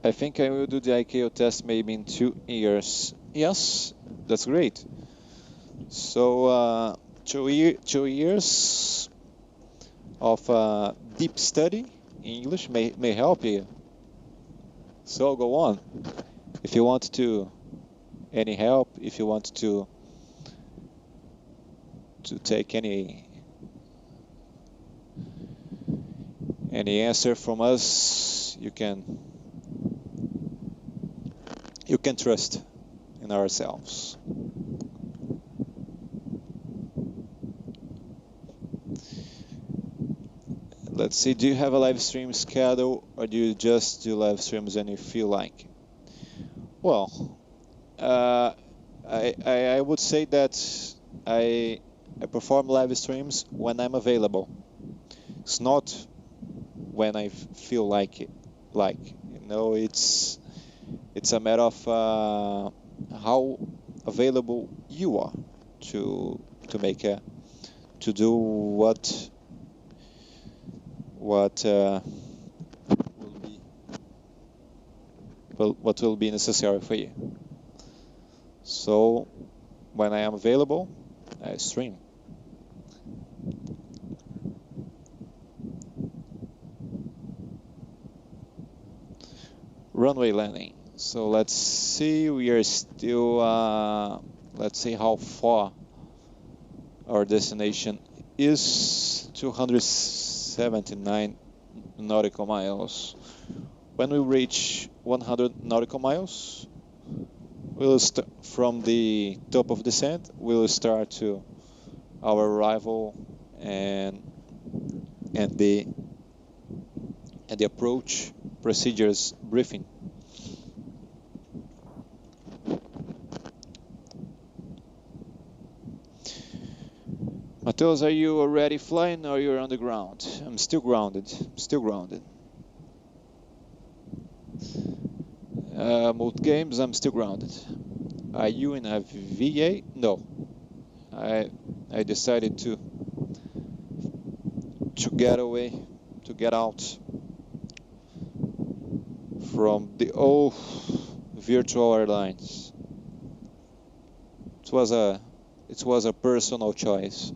I think I will do the ICAO test maybe in 2 years. Yes, that's great. So 2 years of deep study in English may help you. So go on. If you want to any help, if you want to take any answer from us, you can trust in ourselves. Let's see, do you have a live stream schedule, or do you just do live streams when you feel like? Well, I would say that I perform live streams when I'm available. It's not when I feel like it. It's a matter of how available you are to do what will be necessary for you. So when I am available, I stream. Runway landing. So let's see, we are still, let's see how far our destination is. 279 nautical miles. When we reach 100 nautical miles, we'll from the top of descent, we'll start to our arrival and the approach procedures briefing. Mateus, are you already flying or you're on the ground? I'm still grounded. Multi games, I'm still grounded. Are you in a VA? No. I decided to get away, to get out from the old virtual airlines. It was a personal choice.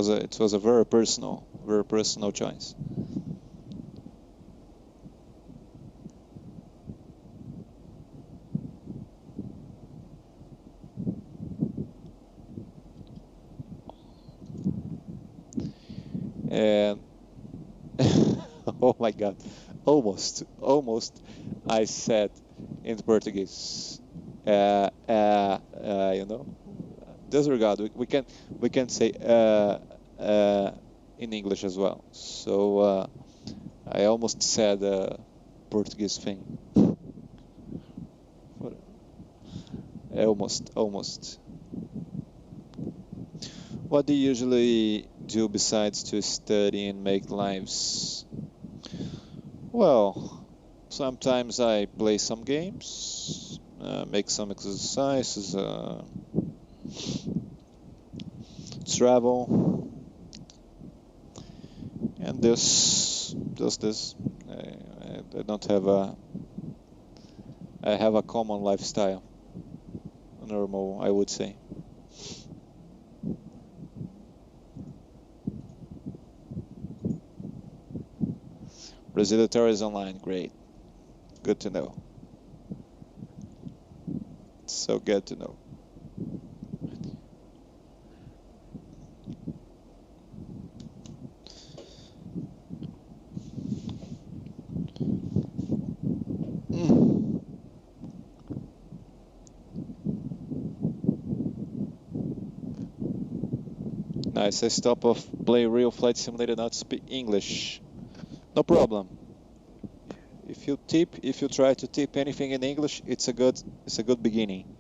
It was a very personal choice. And oh my God, almost I said in Portuguese, disregard. We can say in English as well. So I almost said a Portuguese thing. Almost. What do you usually do besides to study and make lives? Well, sometimes I play some games, make some exercises, travel, and this. I don't have I have a common lifestyle, normal, I would say. Processador is online, great. Good to know. So good to know. Nice, I stop off play real flight simulator, not speak English. No problem. If you try to tip anything in English, it's a good beginning.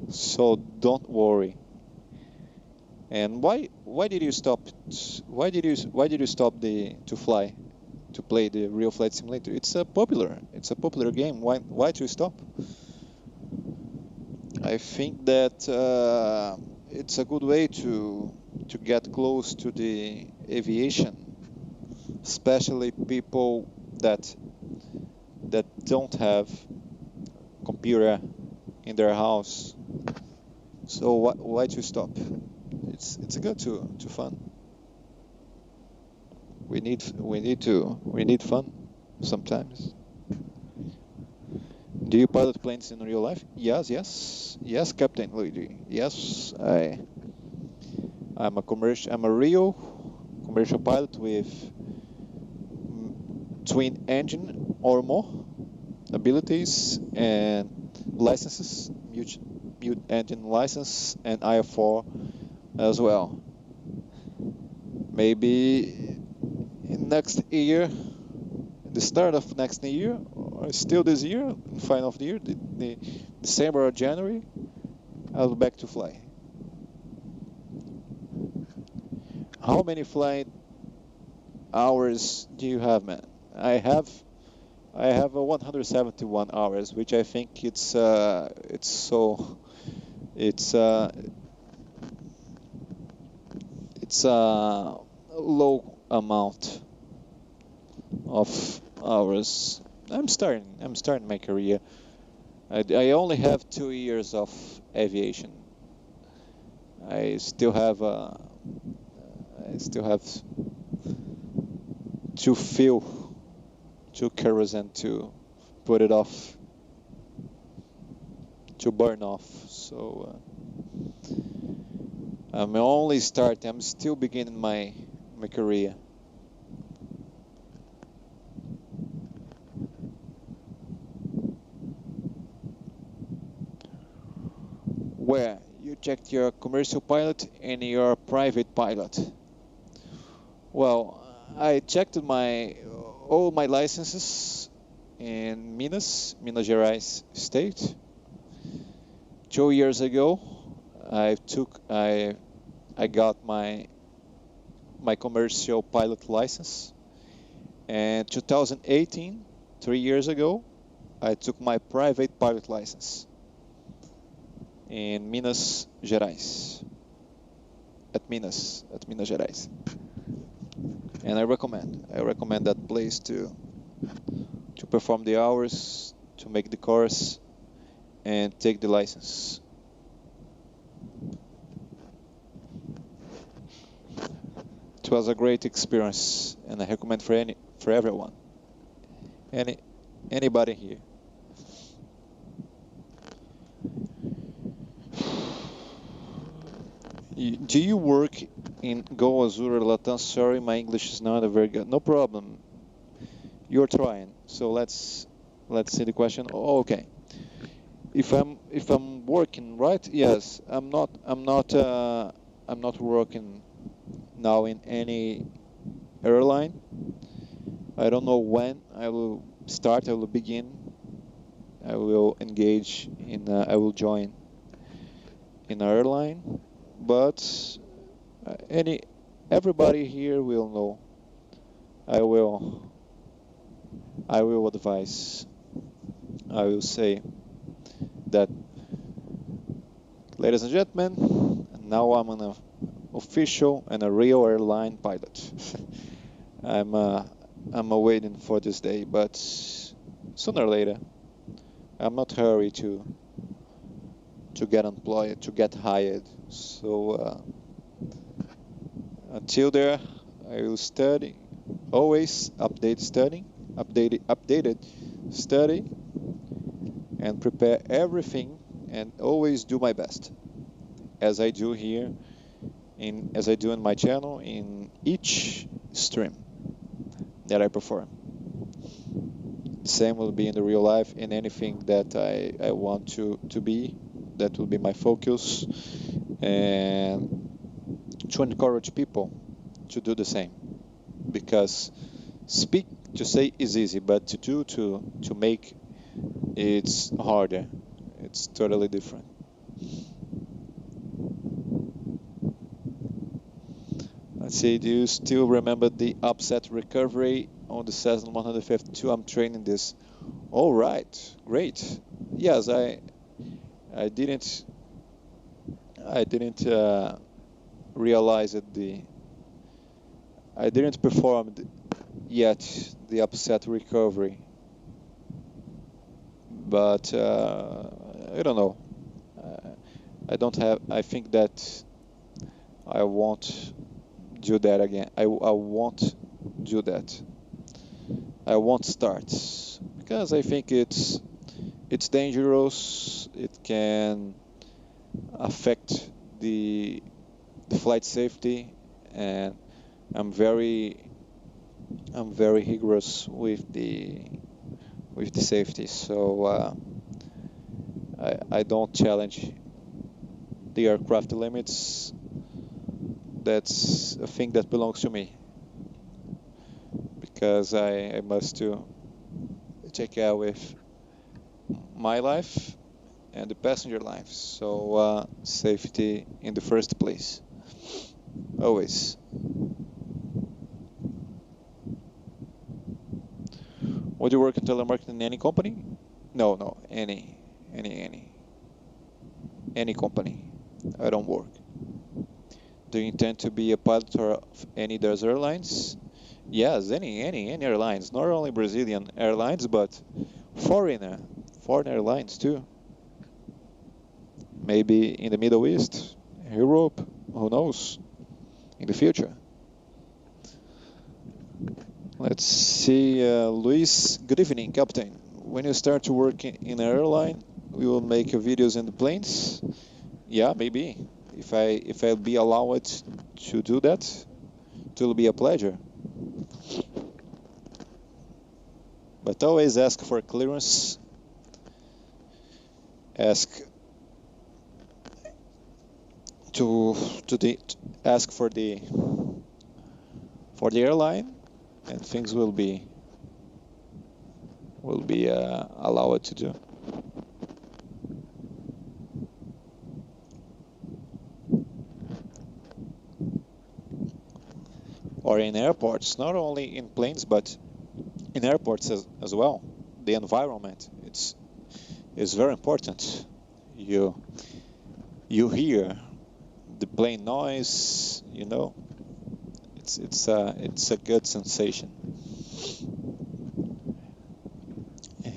So don't worry. And why did you stop? Why did you stop to play the real flight simulator? It's a popular game. Why to stop? I think that it's a good way to get close to the aviation, especially people that don't have computer in their house. So why to stop? It's good to fun. We need fun sometimes. Do you pilot planes in real life? Yes, Captain Luigi. Yes, I'm a real commercial pilot with twin engine or more abilities and licenses, mute engine license and IF4 as well. Maybe in next year, the start of next year, or still this year, final of the year, the December or January, I'll be back to fly. How many flight hours do you have, man? I have 171 hours, which I think it's a low amount of hours. I'm starting my career. I only have 2 years of aviation. I still have to fill 2 kerosene to put it off, to burn off. So I'm only starting. I'm still beginning my career. Where you checked your commercial pilot and your private pilot? Well, I checked all my licenses in Minas Gerais state. 2 years ago, I got my commercial pilot license, and 2018, 3 years ago, I took my private pilot license in Minas Gerais, at Minas Gerais. And I recommend that place to perform the hours, to make the course, and take the license. It was a great experience, and I recommend for everyone, anybody here. Do you work in Go Azure or Latam? Sorry, my English is not very good. No problem. You're trying. So let's see the question. Oh, okay. If I'm working, right? Yes. I'm not working now in any airline. I don't know when I will start. I will begin. I will engage in. I will join in an airline. But everybody here will know. I will advise. I will say that, ladies and gentlemen, now I'm an official and a real airline pilot. I'm waiting for this day, but sooner or later, I'm not hurry to get employed, to get hired. So until there, I will study, always updated study, and prepare everything, and always do my best, as I do here, as I do in my channel, in each stream that I perform. Same will be in the real life, in anything that I want to be. That will be my focus, and to encourage people to do the same, because to say is easy, but to make it's harder. It's totally different. Let's see, do you still remember the upset recovery on the Cessna 152? I'm training this. All right, great. Yes, I didn't realize that I didn't perform yet the upset recovery, but I don't know. I think that I won't do that again. I won't do that. I won't start because I think it's dangerous. It can affect the flight safety, and I'm very rigorous with the safety. So I don't challenge the aircraft limits. That's a thing that belongs to me because I must to take care with my life and the passenger life. So safety in the first place, always. Would you work in telemarketing in any company? No, any company. I don't work. Do you intend to be a pilot of any of those airlines? Yes, any airlines, not only Brazilian airlines, but foreign airlines too. Maybe in the Middle East, Europe, who knows, in the future. Let's see, Luis, good evening, Captain. When you start to work in an airline, we will make videos in the planes? Yeah, maybe. If I'll be allowed to do that, it will be a pleasure. But always ask for clearance. Ask ask for the airline, and things will be allowed to do. Or in airports, not only in planes, but in airports as well. The environment, it's very important. You hear the plane noise, you know. It's a good sensation.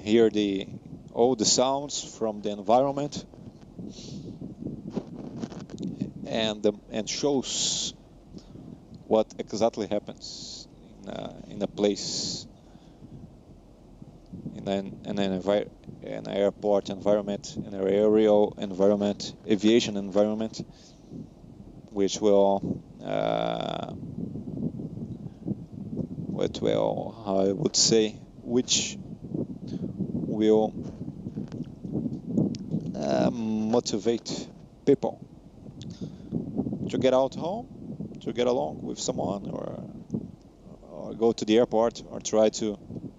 Hear all the sounds from the environment, and shows what exactly happens in a place, in an airport environment, in an aerial environment, aviation environment, which will how I would say, which will motivate people to get out home, to get along with someone, or go to the airport, or try to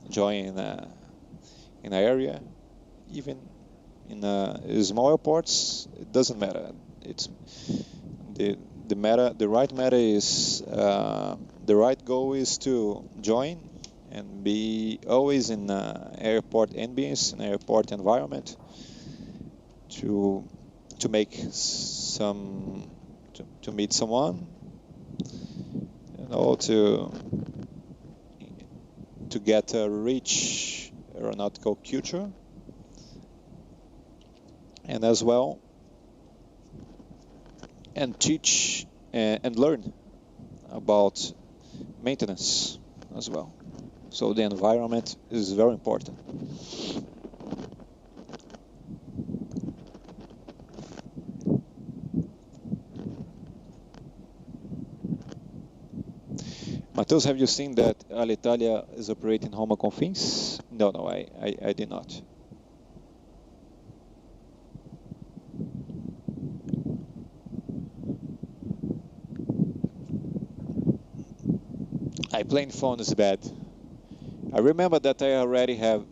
join in an area, even in small airports. It doesn't matter. It's the right matter is the right goal is to join and be always in airport ambience, an airport environment, to make to meet someone, to get a rich aeronautical culture, and as well, and teach and learn about maintenance as well. So the environment is very important. Matheus, have you seen that Alitalia is operating home confins? No, I did not. Plane phone is bad. I remember that I already had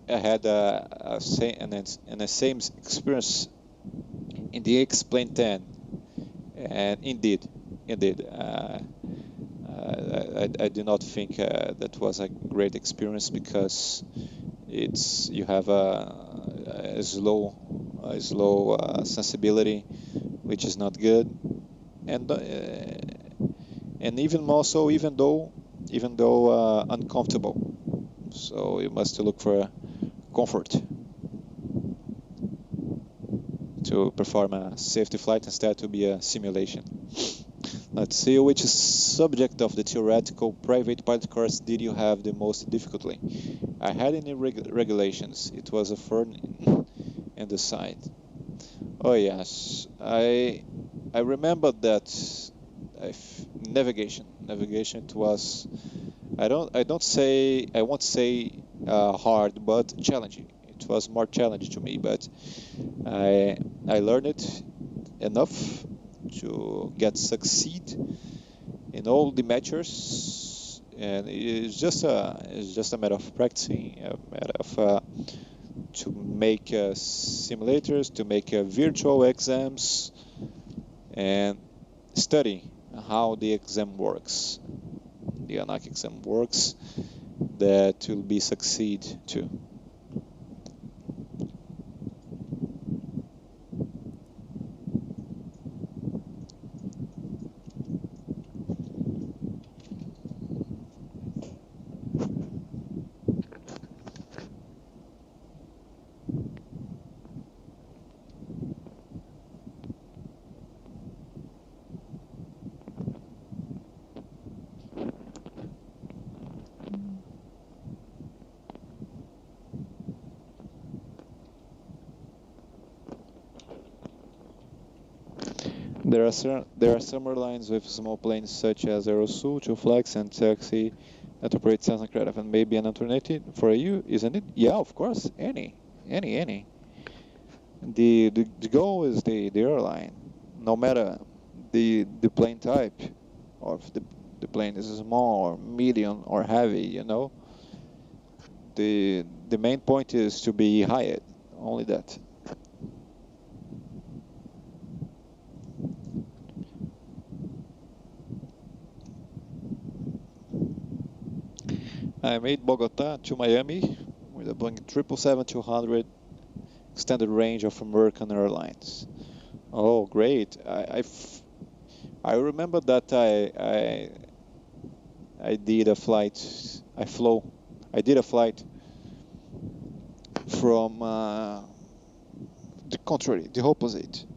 the same experience in the X-Plane 10, and indeed, I do not think that was a great experience, because you have a slow slow sensibility, which is not good, and even more so, even though uncomfortable. So you must look for comfort to perform a safety flight instead to be a simulation. Let's see, which subject of the theoretical private pilot course did you have the most difficulty? I had any regulations. It was a thorn in the side. Oh yes, I remember that. Navigation. It was. I won't say hard, but challenging. It was more challenging to me, but I learned it enough to succeed in all the measures, and it's just a matter of practicing, a matter of to make simulators, to make virtual exams, and study how the exam works, the ANAC exam works, that will be succeed too. There are some airlines with small planes such as Aerosul, Two Flags, and Taxi that operate Cessna Credo, and maybe an alternative for you, isn't it? Yeah, of course, any. The goal is the airline, no matter the plane type, or if the plane is small or medium or heavy, you know. The main point is to be hired, only that. I made Bogota to Miami with a Boeing 777-200 extended range of American Airlines. Oh, great! I remember that I did a flight. I did a flight from the contrary, the opposite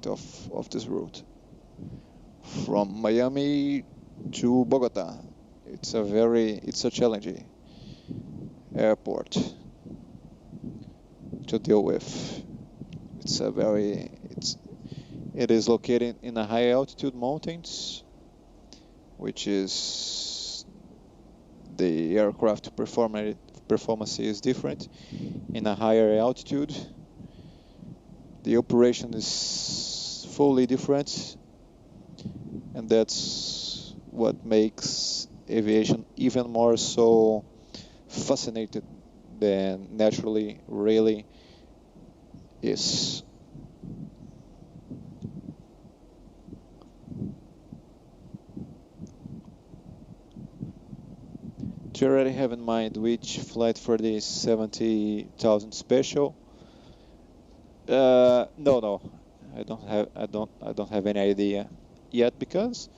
of this route, from Miami to Bogota. It's a challenging airport to deal with. It is located in a high altitude mountains, which is the aircraft performance is different. In a higher altitude, the operation is fully different, and that's what makes aviation even more so fascinated than naturally really is. Do you already have in mind which flight for the 70,000 special? No, I don't have any idea yet, because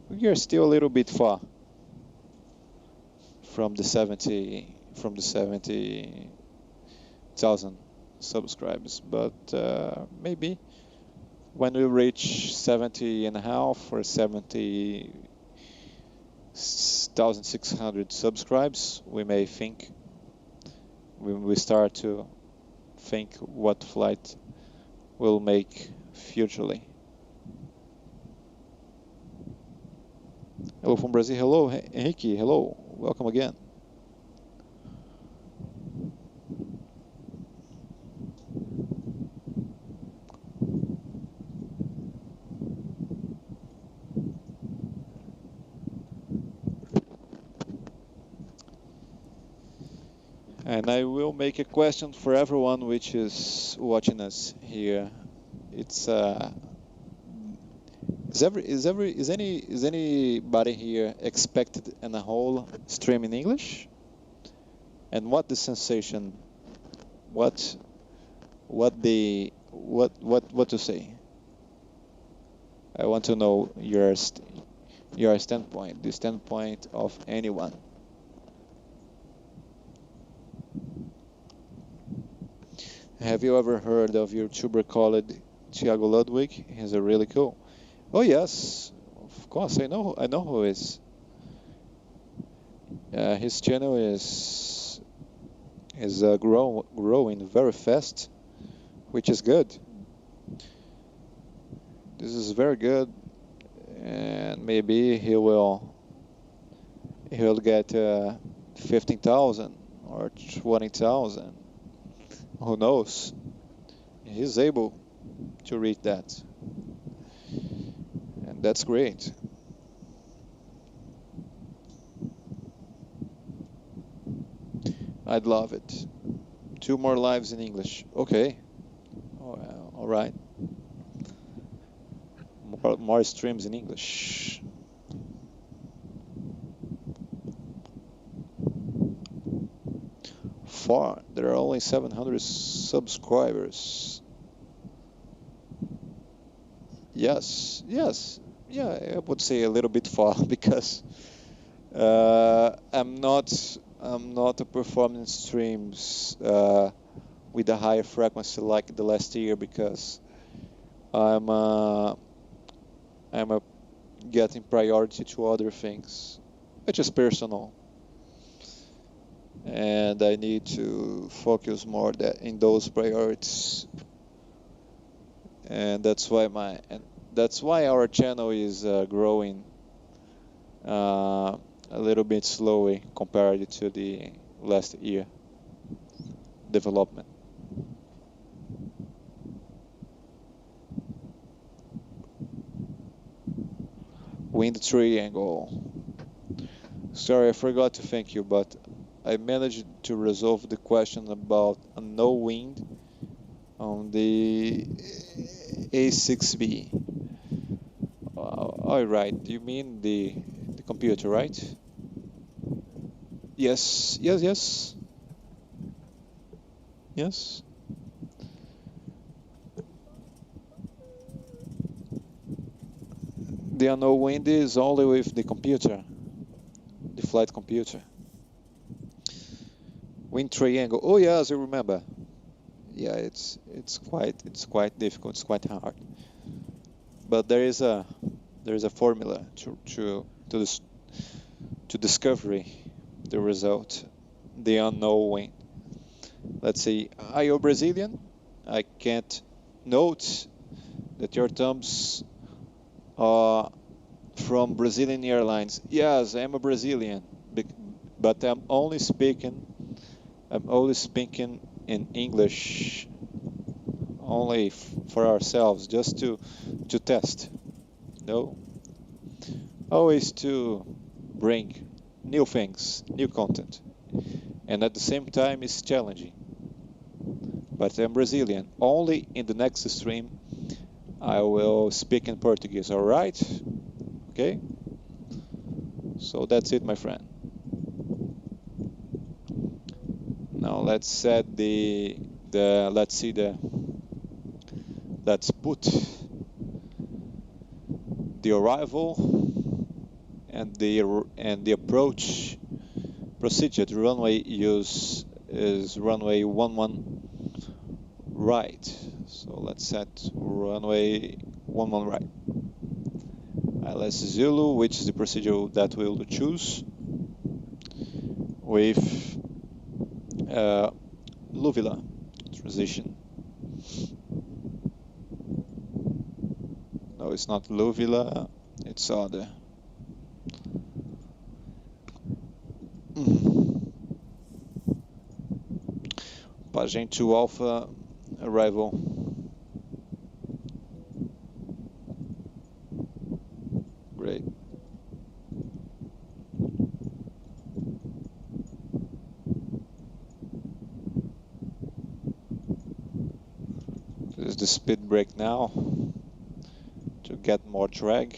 we are still a little bit far from the 70,000 subscribers, but maybe when we reach 70 and a half or 70,600 subscribers, we may think, we start to think what flight we'll make futurely. Hello from Brazil. Hello, Henrique. Hello. Welcome again. And I will make a question for everyone which is watching us here. It's is anybody here expected in a whole stream in English? And what the sensation, what what to say. I want to know your standpoint, the standpoint of anyone. Have you ever heard of YouTuber called Thiago Ludwig? He's a really cool. Oh yes, of course I know who is. His channel is growing very fast, which is good. This is very good, and maybe he'll get 15,000 or 20,000. Who knows? He's able to read that, and that's great. I'd love it. 2 more lives in English. Okay. Oh, all right. More streams in English. There are only 700 subscribers. Yes. Yeah, I would say a little bit far because I'm not performing streams with a higher frequency like the last year because I'm getting priority to other things, which is personal, and I need to focus more in those priorities, and that's why our channel is growing a little bit slowly compared to the last year development. Wind triangle. Sorry, I forgot to thank you, but I managed to resolve the question about a no wind on the A6B. All right, you mean the computer, right? Yes. The unknown wind is only with the computer, the flight computer. Wind triangle. Oh yes, I remember. Yeah, it's quite difficult. It's quite hard. But there is a formula to discover the result, the unknown wind. Let's see. Are you Brazilian? I can't note that your thumbs are from Brazilian Airlines. Yes, I'm a Brazilian, but I'm only speaking in English, only for ourselves, just to test. No, always to bring new things, new content, and at the same time it's challenging. But I'm Brazilian. Only in the next stream I will speak in Portuguese. All right? Okay. So that's it, my friend. Now let's put the arrival and the approach procedure. The runway use is runway 11 right. So let's set runway 11 right. ILS Zulu, which is the procedure that we'll choose with Luvila transition. No, it's not Luvila, it's other. Pagem 2 Alpha arrival. Great. This is the speed brake now to get more drag.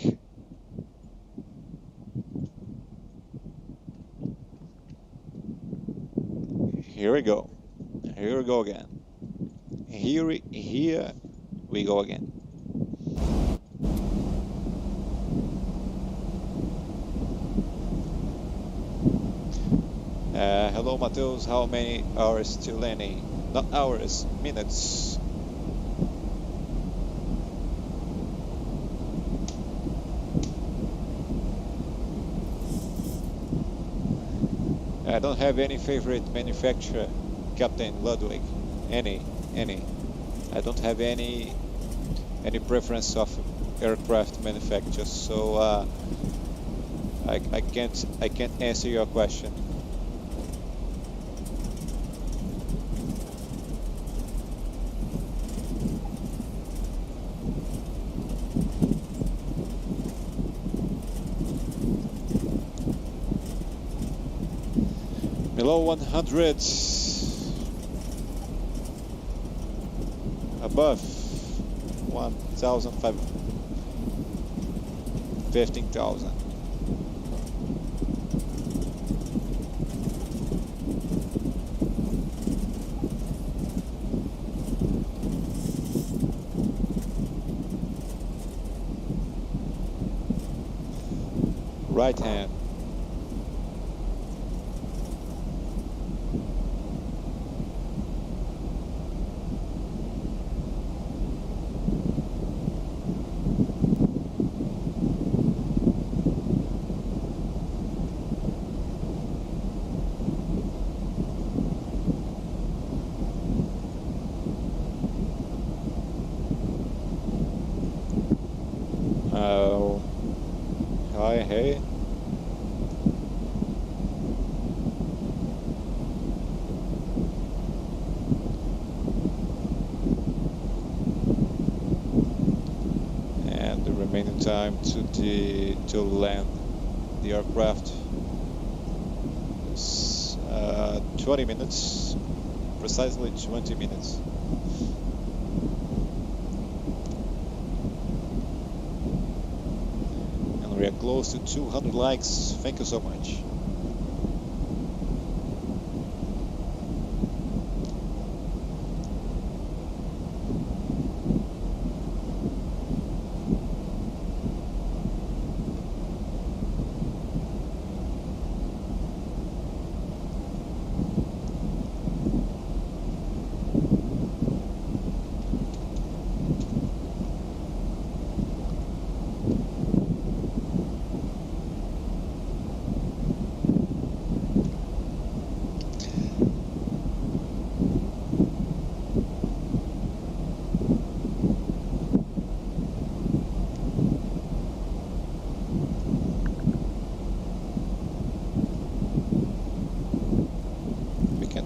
Here we go. Here we go again. Here we go again. Hello, Mateus. How many hours till any? Not hours, minutes. I don't have any favorite manufacturer, Captain Ludwig. Any. I don't have any preference of aircraft manufacturers, so I can't answer your question. Below 100, above 1,500, 15,000. Right hand. Hi, hey. And the remaining time to land the aircraft is 20 minutes, precisely 20 minutes. We are close to 200 likes. Thank you so much.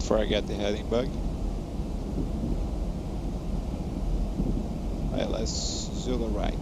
Forget the heading bug. Let's Zulu right.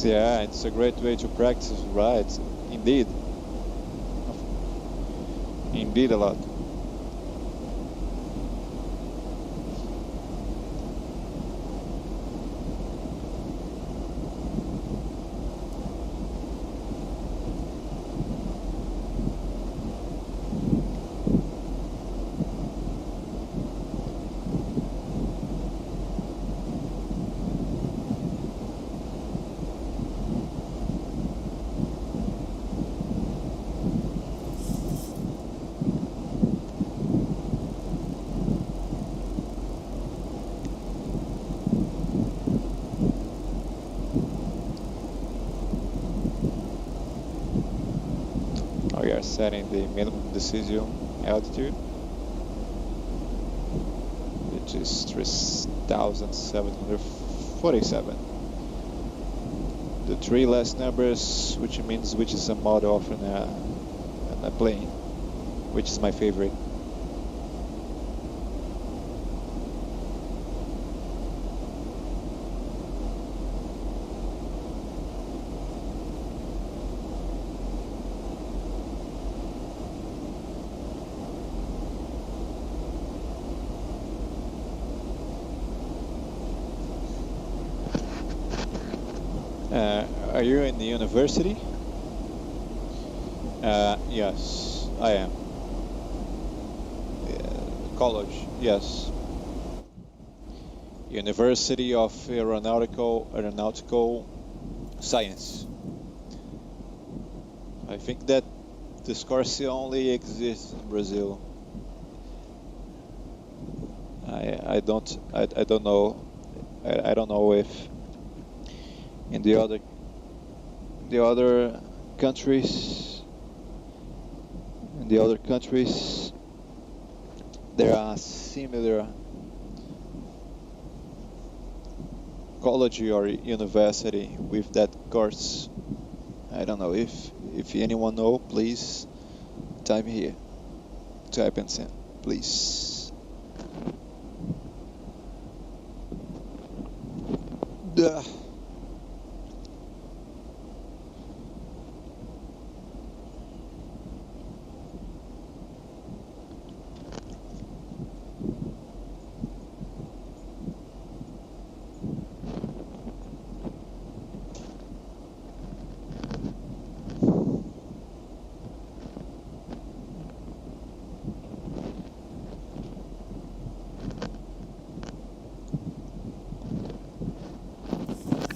Yeah, it's a great way to practice rides. Indeed. Indeed a lot. We are setting the minimum decision altitude, the which is 3,747. The three last numbers, which is a model of a plane, which is my favorite. Are you in the university? Yes, I am. College, yes. University of Aeronautical Science. I think that this course only exists in Brazil. I don't know. I don't know if in the other countries there are similar college or university with that course. I don't know if anyone know, please type here. Type and send, please. Duh.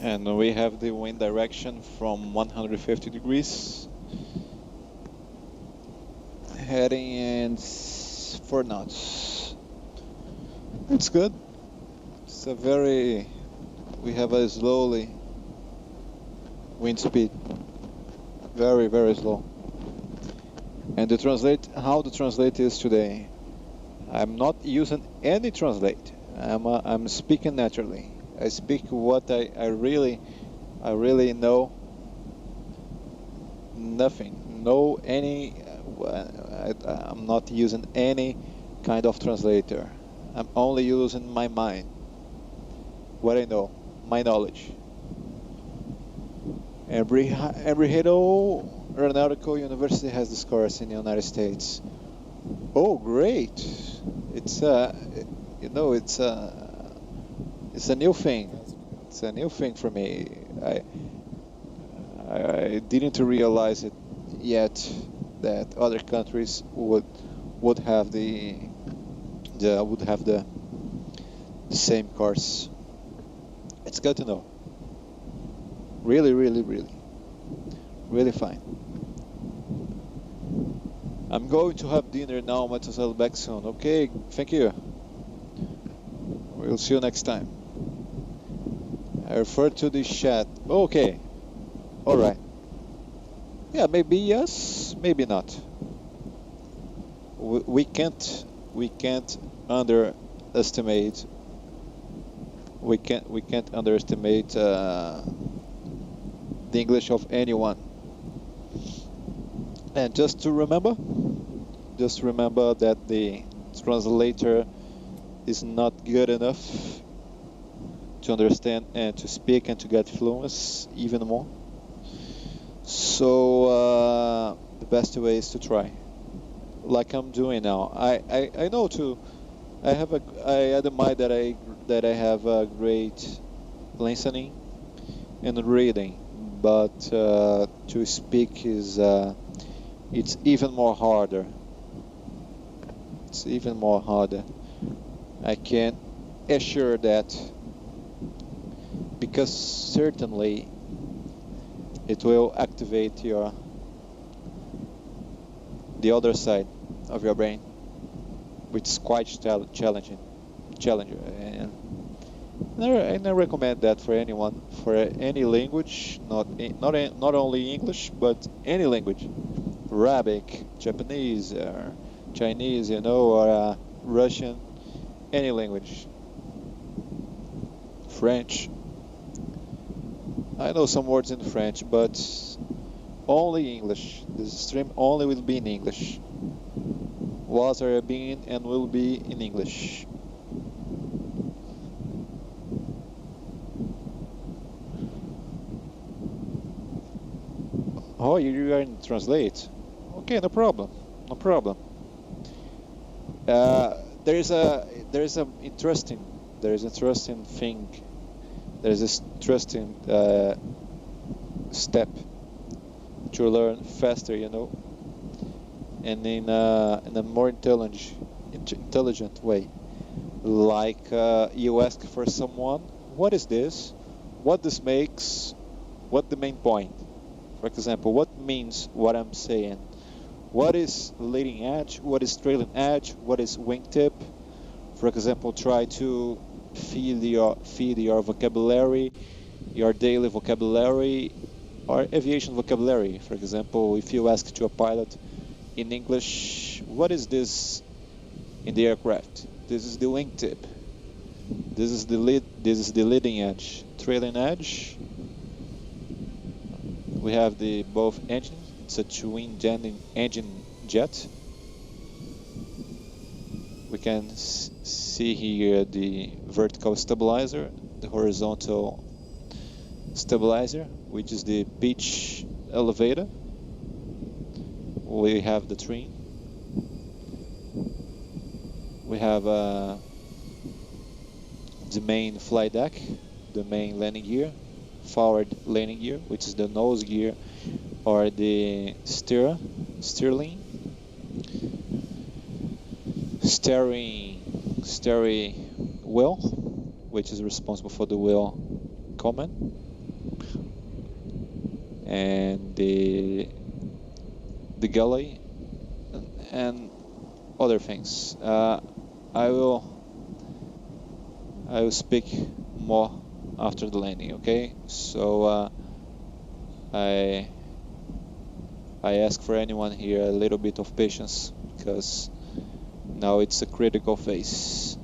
And we have the wind direction from 150 degrees, heading in 4 knots. It's good. We have a slowly wind speed, very, very slow. And how the translate is today. I'm not using any translate. I'm speaking naturally. I speak what I really know. Nothing. I'm not using any kind of translator. I'm only using my mind. What I know, my knowledge. Every aeronautical university has this course in the United States. Oh, great! It's it's a new thing. It's a new thing for me. I didn't realize it yet that other countries would have the same course. It's good to know. Really, really, really, really fine. I'm going to have dinner now. I'll back soon. Okay, thank you. We'll see you next time. I refer to the chat. Okay. All right. Yeah, maybe yes, maybe not. We can't underestimate. We can't underestimate the English of anyone. And just remember that the translator is not good enough to understand and to speak and to get fluency even more. So the best way is to try, like I'm doing now. I know too. I admire that I have a great listening and reading, but to speak is it's even more harder. It's even more harder. I can assure that, because certainly it will activate the other side of your brain, which is quite challenging. And I recommend that for anyone, for any language, not only English, but any language, Arabic, Japanese, or Chinese, or Russian. any language. French. I know some words in French, but only English. This stream only will be in English. Was, are, being, and will be in English. Oh, you are in translate. Okay, no problem. No problem. There is interesting thing. There is this interesting step to learn faster, you know, and in a more intelligent way. Like you ask for someone, what is this? What this makes? What the main point? For example, what means what I'm saying? What is leading edge? What is trailing edge? What is wingtip? For example, try to feed your vocabulary, your daily vocabulary, or aviation vocabulary. For example, if you ask to a pilot in English, what is this in the aircraft? This is the wingtip. This is the leading edge. Trailing edge. We have the both engines. It's a twin engine jet. We can see here the vertical stabilizer, the horizontal stabilizer, which is the pitch elevator. We have the trim. We have the main flight deck, the main landing gear, forward landing gear, which is the nose gear or the steering wheel, which is responsible for the wheel command, and the galley and other things. I will speak more after the landing. Okay, so I ask for anyone here a little bit of patience, because now it's a critical phase.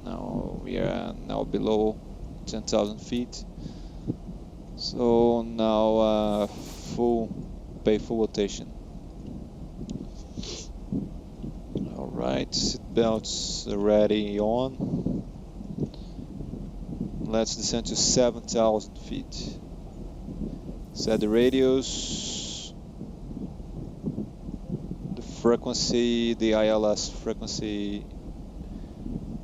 Now we are below 10,000 feet. So now pay full attention. All right, seatbelts already on. Let's descend to 7,000 feet. Set the radios. The frequency, the ILS frequency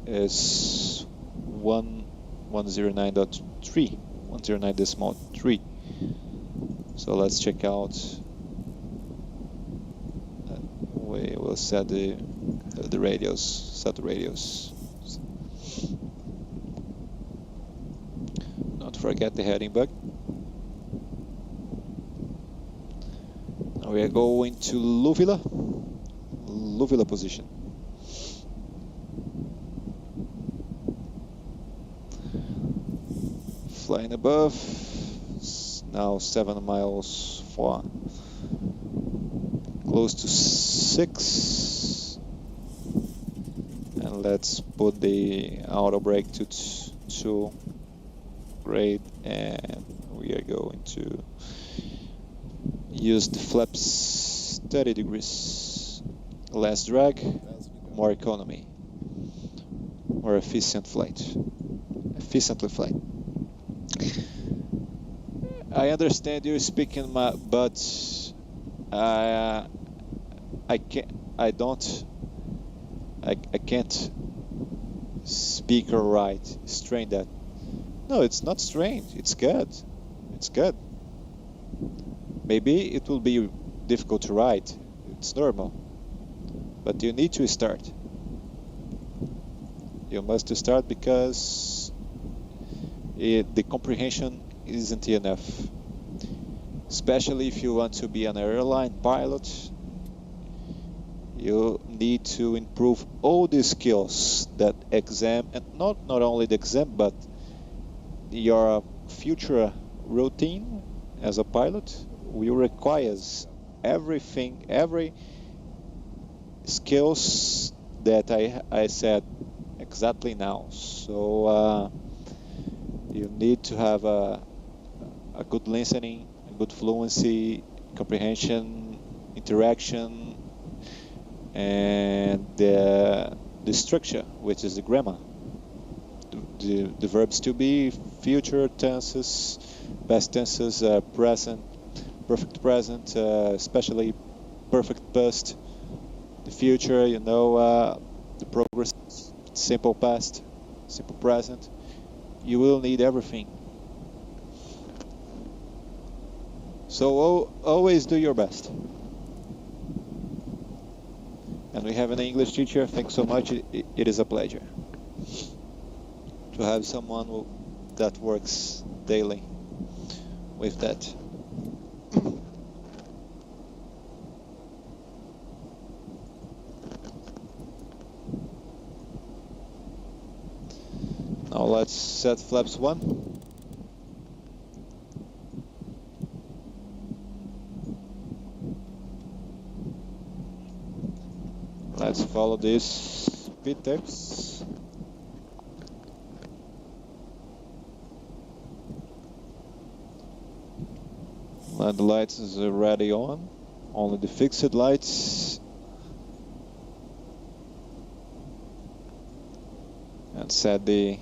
is 109.3, 109.3. So let's check out. We will set the radios. Set the radios. Don't forget the heading bug. Now we are going to Louisville position. Flying above, now 7 miles far, close to 6, and let's put the auto brake to 2. Great, and we are going to use the flaps 30 degrees, less drag, more economy, more efficiently flight. I understand you're speaking, but I can't speak or write. Strain that. No, it's not strained. It's good. It's good. Maybe it will be difficult to write. It's normal. But you need to start. You must start because the comprehension isn't enough. Especially if you want to be an airline pilot, you need to improve all the skills that exam, and not only the exam, but your future routine as a pilot will require everything, every skills that I said exactly now. So you need to have a good listening, a good fluency, comprehension, interaction, and the structure, which is the grammar. The verbs to be, future tenses, past tenses, present, perfect present, especially perfect past, the future, the progress, simple past, simple present. You will need everything. So always do your best. And we have an English teacher. Thanks so much. It is a pleasure to have someone that works daily with that. Now let's set flaps 1. Let's follow these speed tips. Let the lights is already on. Only the fixed lights. And set the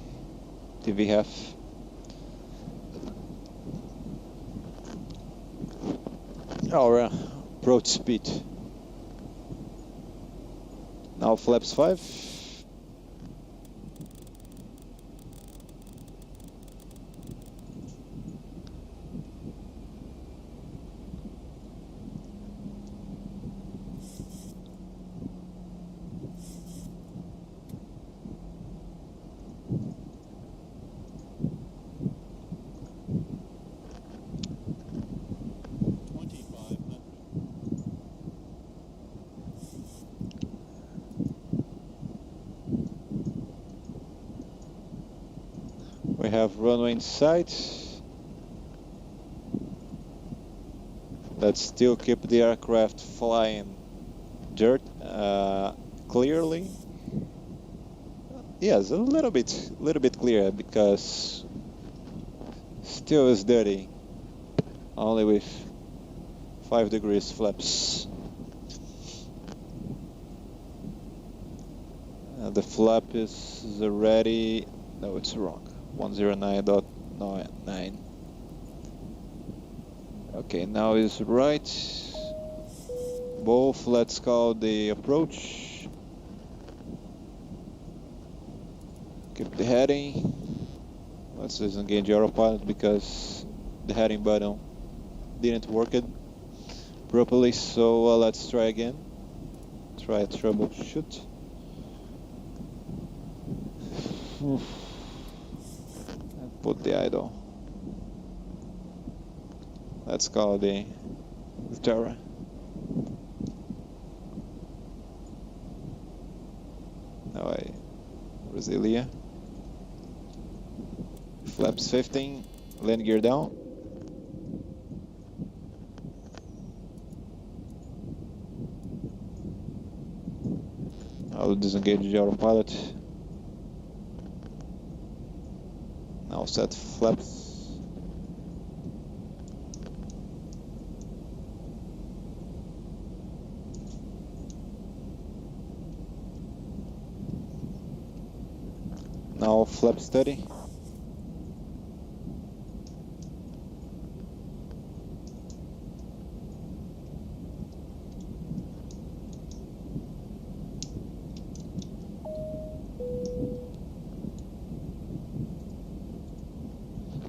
TVF. Our approach speed. Now flaps 5. We have runway in sight. Let's still keep the aircraft flying clearly. Yes, a little bit clear, because still is dirty. Only with 5 degrees flaps. The flap is already, no, it's wrong. 109.9. Okay, now is right. Both, let's call the approach. Keep the heading. Let's disengage autopilot because the heading button didn't work it properly. So let's try again. Try a troubleshoot. Put the idle. Let's call the Terra. Now Brasília. Flaps 15. Land gear down. I'll disengage the autopilot. Now set flaps. Now flap steady.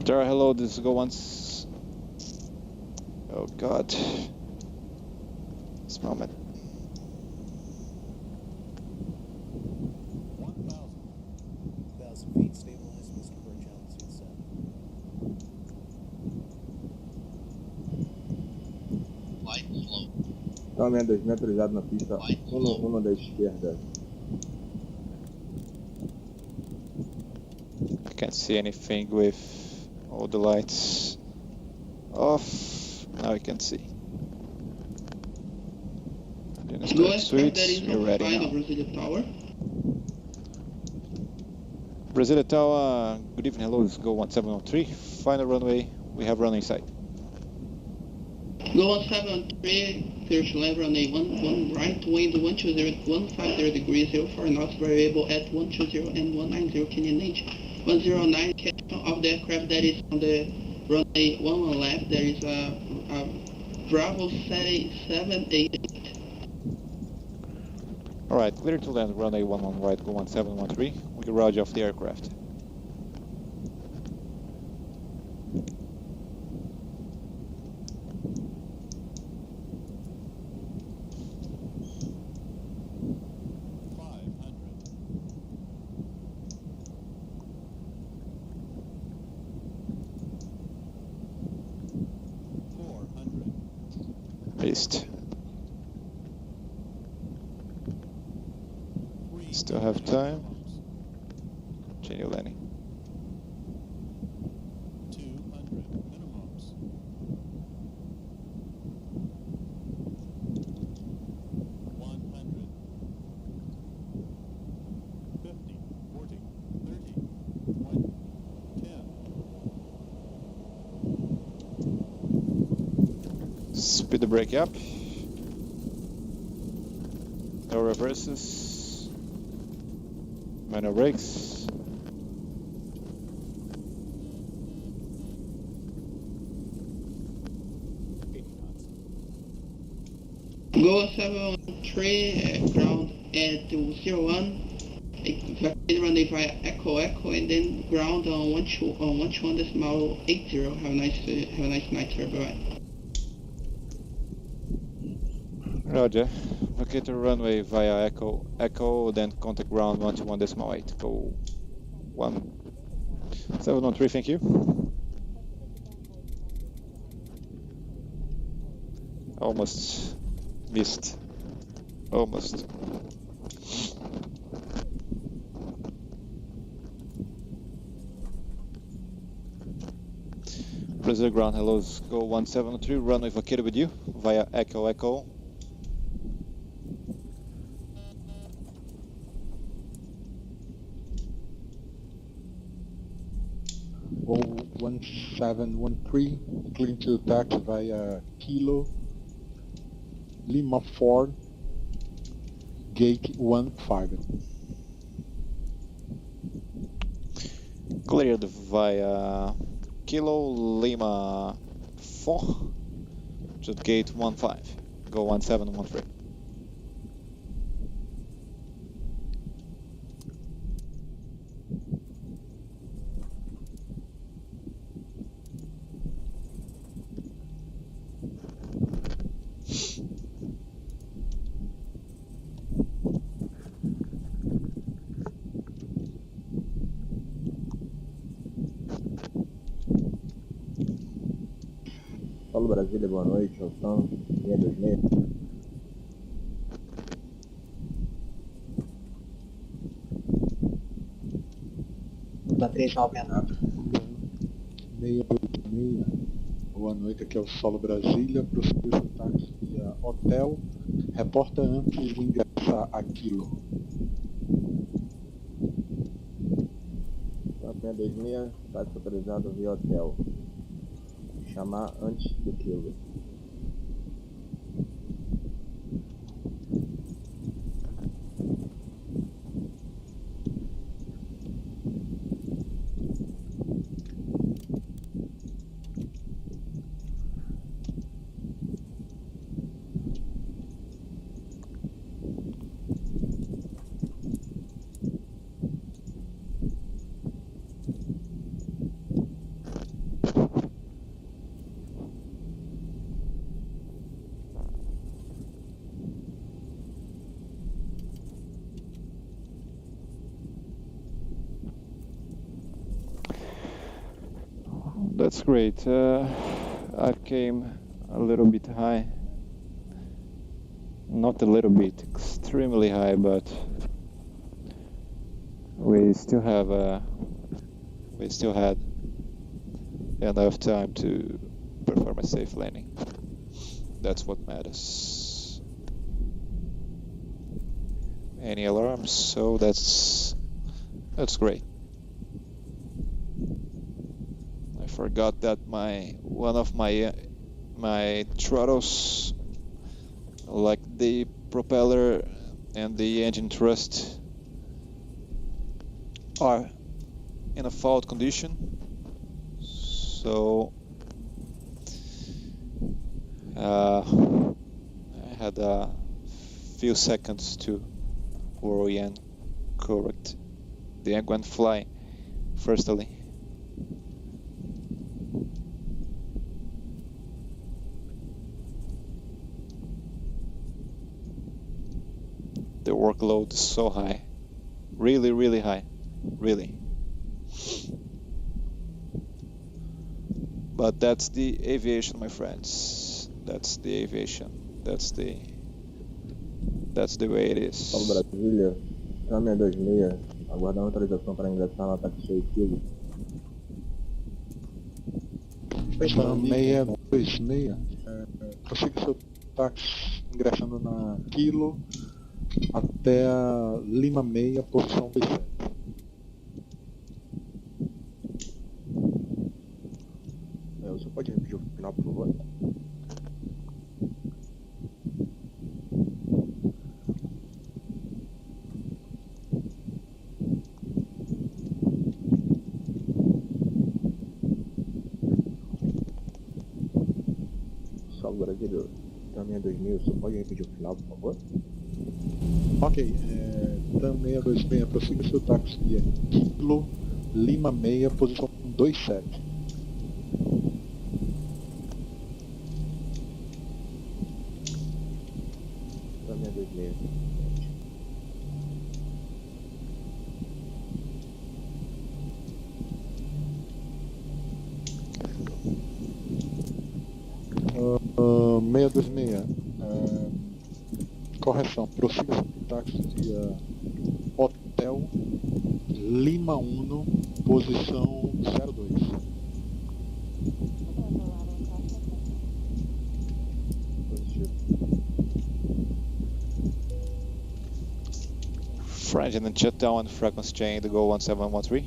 Tara, hello, this is go once. Oh god. This moment. 1,000 feet, stabilize, Mr. Birch, altitude 7. Light slow. Então, a 2 metros já na pista, uma da esquerda. I can't see anything with all the lights off. Now you can see. Do I start that is You're ready notified now. the Brasília Tower? Brasília Tower, good evening, hello, let's go 1713. Final runway, we have runway sight. Go 1713, clear to land runway 11 right, wind 120, 150 degrees, 04 knots, variable at 120 and 190 Canadian H. 109, captain of the aircraft that is on the runway 11 left, there is a Bravo 788. Alright, clear to land, runway 11 right, go 1713, we can roger off the aircraft. Missed. Still have time. Continue landing. 200 minimums. 100. 50, 40, 30, 20, 10. Speed the brake up. No reverses. Manual brakes. Go 713, ground at 01. Evacuate runway via Echo Echo and then ground on 12.80. Have a nice night, sir. Bye. Roger. Vacate the runway via Echo Echo, then contact ground 121.8. Go 1713, thank you. Almost missed. Almost. Brazil ground, hello, go 1703, runway vacated with you via Echo Echo. Go 1713, clearing to taxi via Kilo, Lima 4, gate 15. Cleared via Kilo Lima 4 to gate 15. Go 1713. Paulo Brasília, boa noite, São 626. Da 399. 626. Boa noite, aqui é o Solo Brasília, prosseguir o táxi via hotel, reporta antes de ingressar a Kilo. 626, táxi autorizado via hotel. Chamar antes do quilo. That's great. I came a little bit high. Not a little bit, extremely high, but we still had enough time to perform a safe landing. That's what matters. Any alarms? So that's great. forgot that one of my throttles, like the propeller and the engine thrust, are in a fault condition. So I had a few seconds to worry and correct the egg went fly firstly. The workload is so high, really high, really. But that's the aviation, my friends. That's the aviation. That's the way it is. Paulo Brasília, câmera 26, aguardando autorização para ingressar no ataque suicídio. Tam 626, prossiga seu táxi ingressando na Kilo até a Lima 6, posição 27. Você pode repetir o final, por favor? Salve Brasília, Tam 2000, você pode repetir o final, por favor? Ok, Tam 626, prossiga seu táxi via Kilo Lima 6, posição 27. Tam 626. Uh, 626, correção, prossiga seu táxi via Hotel Lima 1, posição 02. French and then shut down the frequency chain to go 1713.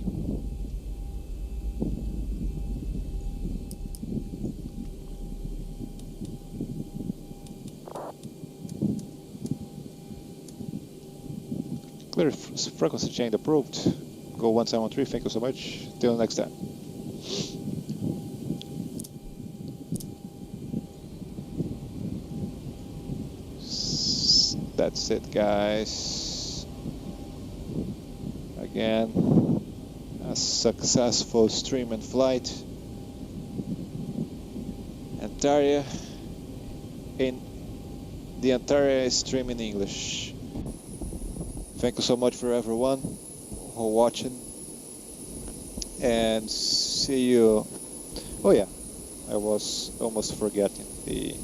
Clear frequency chain approved. Go 1713, thank you so much. Till next time. That's it, guys. Again, a successful stream and flight. Entire stream in English. Thank you so much for everyone who watching, and see you. Oh yeah, I was almost forgetting the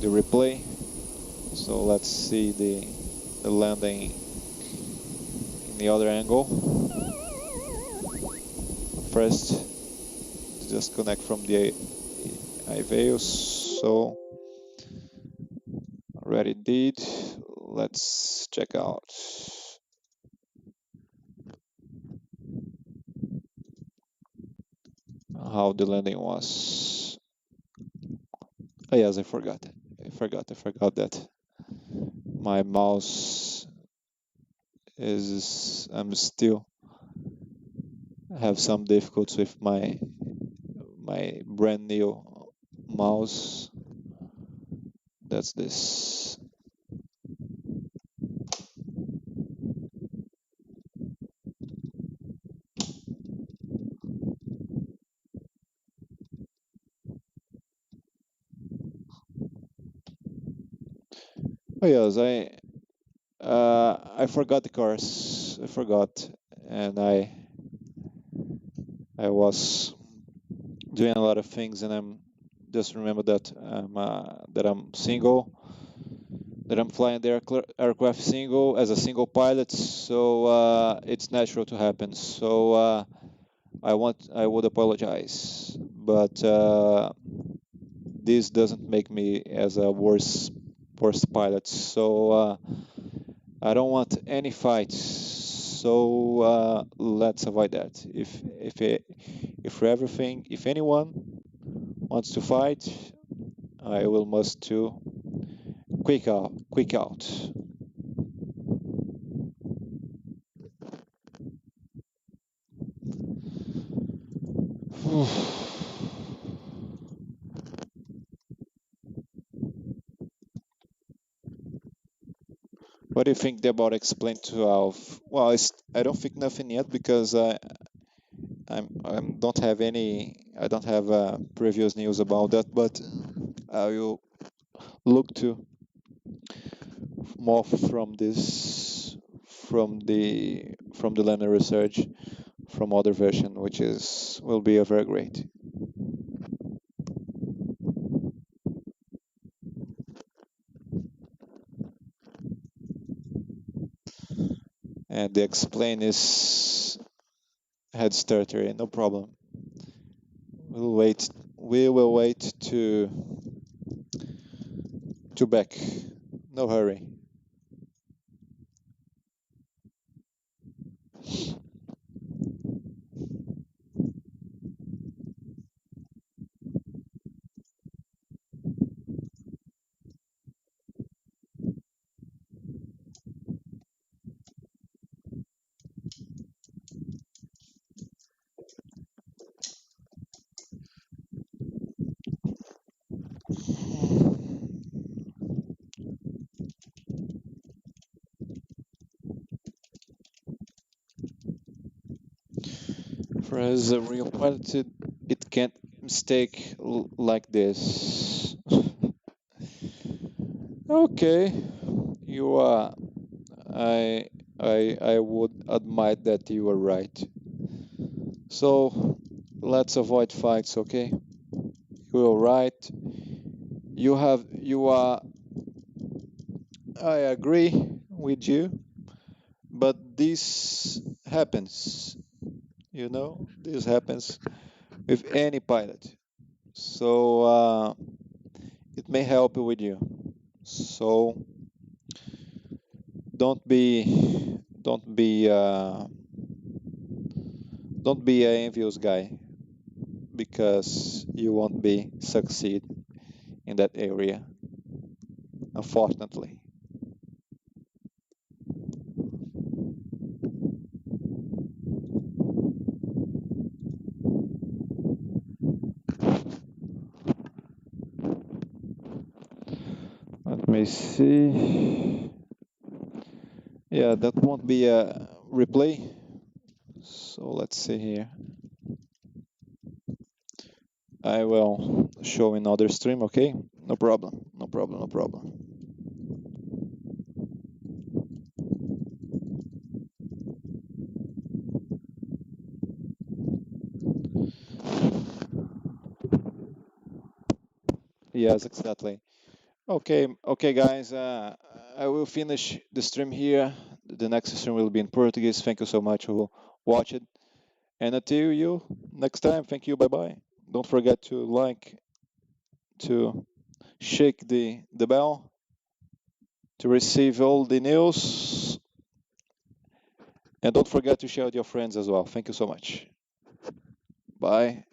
replay. So let's see the landing in the other angle. First, just connect from the Ivao. So already did. Let's check out. How the landing was. Oh yes, I forgot that my mouse is. I'm still have some difficulties with my brand new mouse. That's this. Oh yes, I forgot the course. I forgot, and I was doing a lot of things, and I'm just remember that I'm single, that I'm flying the aircraft single as a single pilot. So it's natural to happen. So I would apologize, but this doesn't make me as a worst pilot. So I don't want any fights. So let's avoid that. If anyone wants to fight, I will must to quick out. What do you think about explain 12? Well, I don't think nothing yet because I don't have previous news about that, but I will look to more from this from the learner research from other version, which will be a very great. And the explain is head starter, no problem. We will wait to back. No hurry. For as a real pilot, it can't mistake like this. Okay, you are. I would admit that you are right. So let's avoid fights, okay? You are right. You are. I agree with you, but this happens. This happens with any pilot. So it may help with you. So don't be an envious guy, because you won't be succeed in that area, unfortunately. Let me see. Yeah, that won't be a replay. So let's see here. I will show another stream, okay? No problem. Yes, exactly. Okay, guys. I will finish the stream here. The next stream will be in Portuguese. Thank you so much who watched it. And until you next time, thank you. Bye bye. Don't forget to to shake the bell to receive all the news. And don't forget to share with your friends as well. Thank you so much. Bye.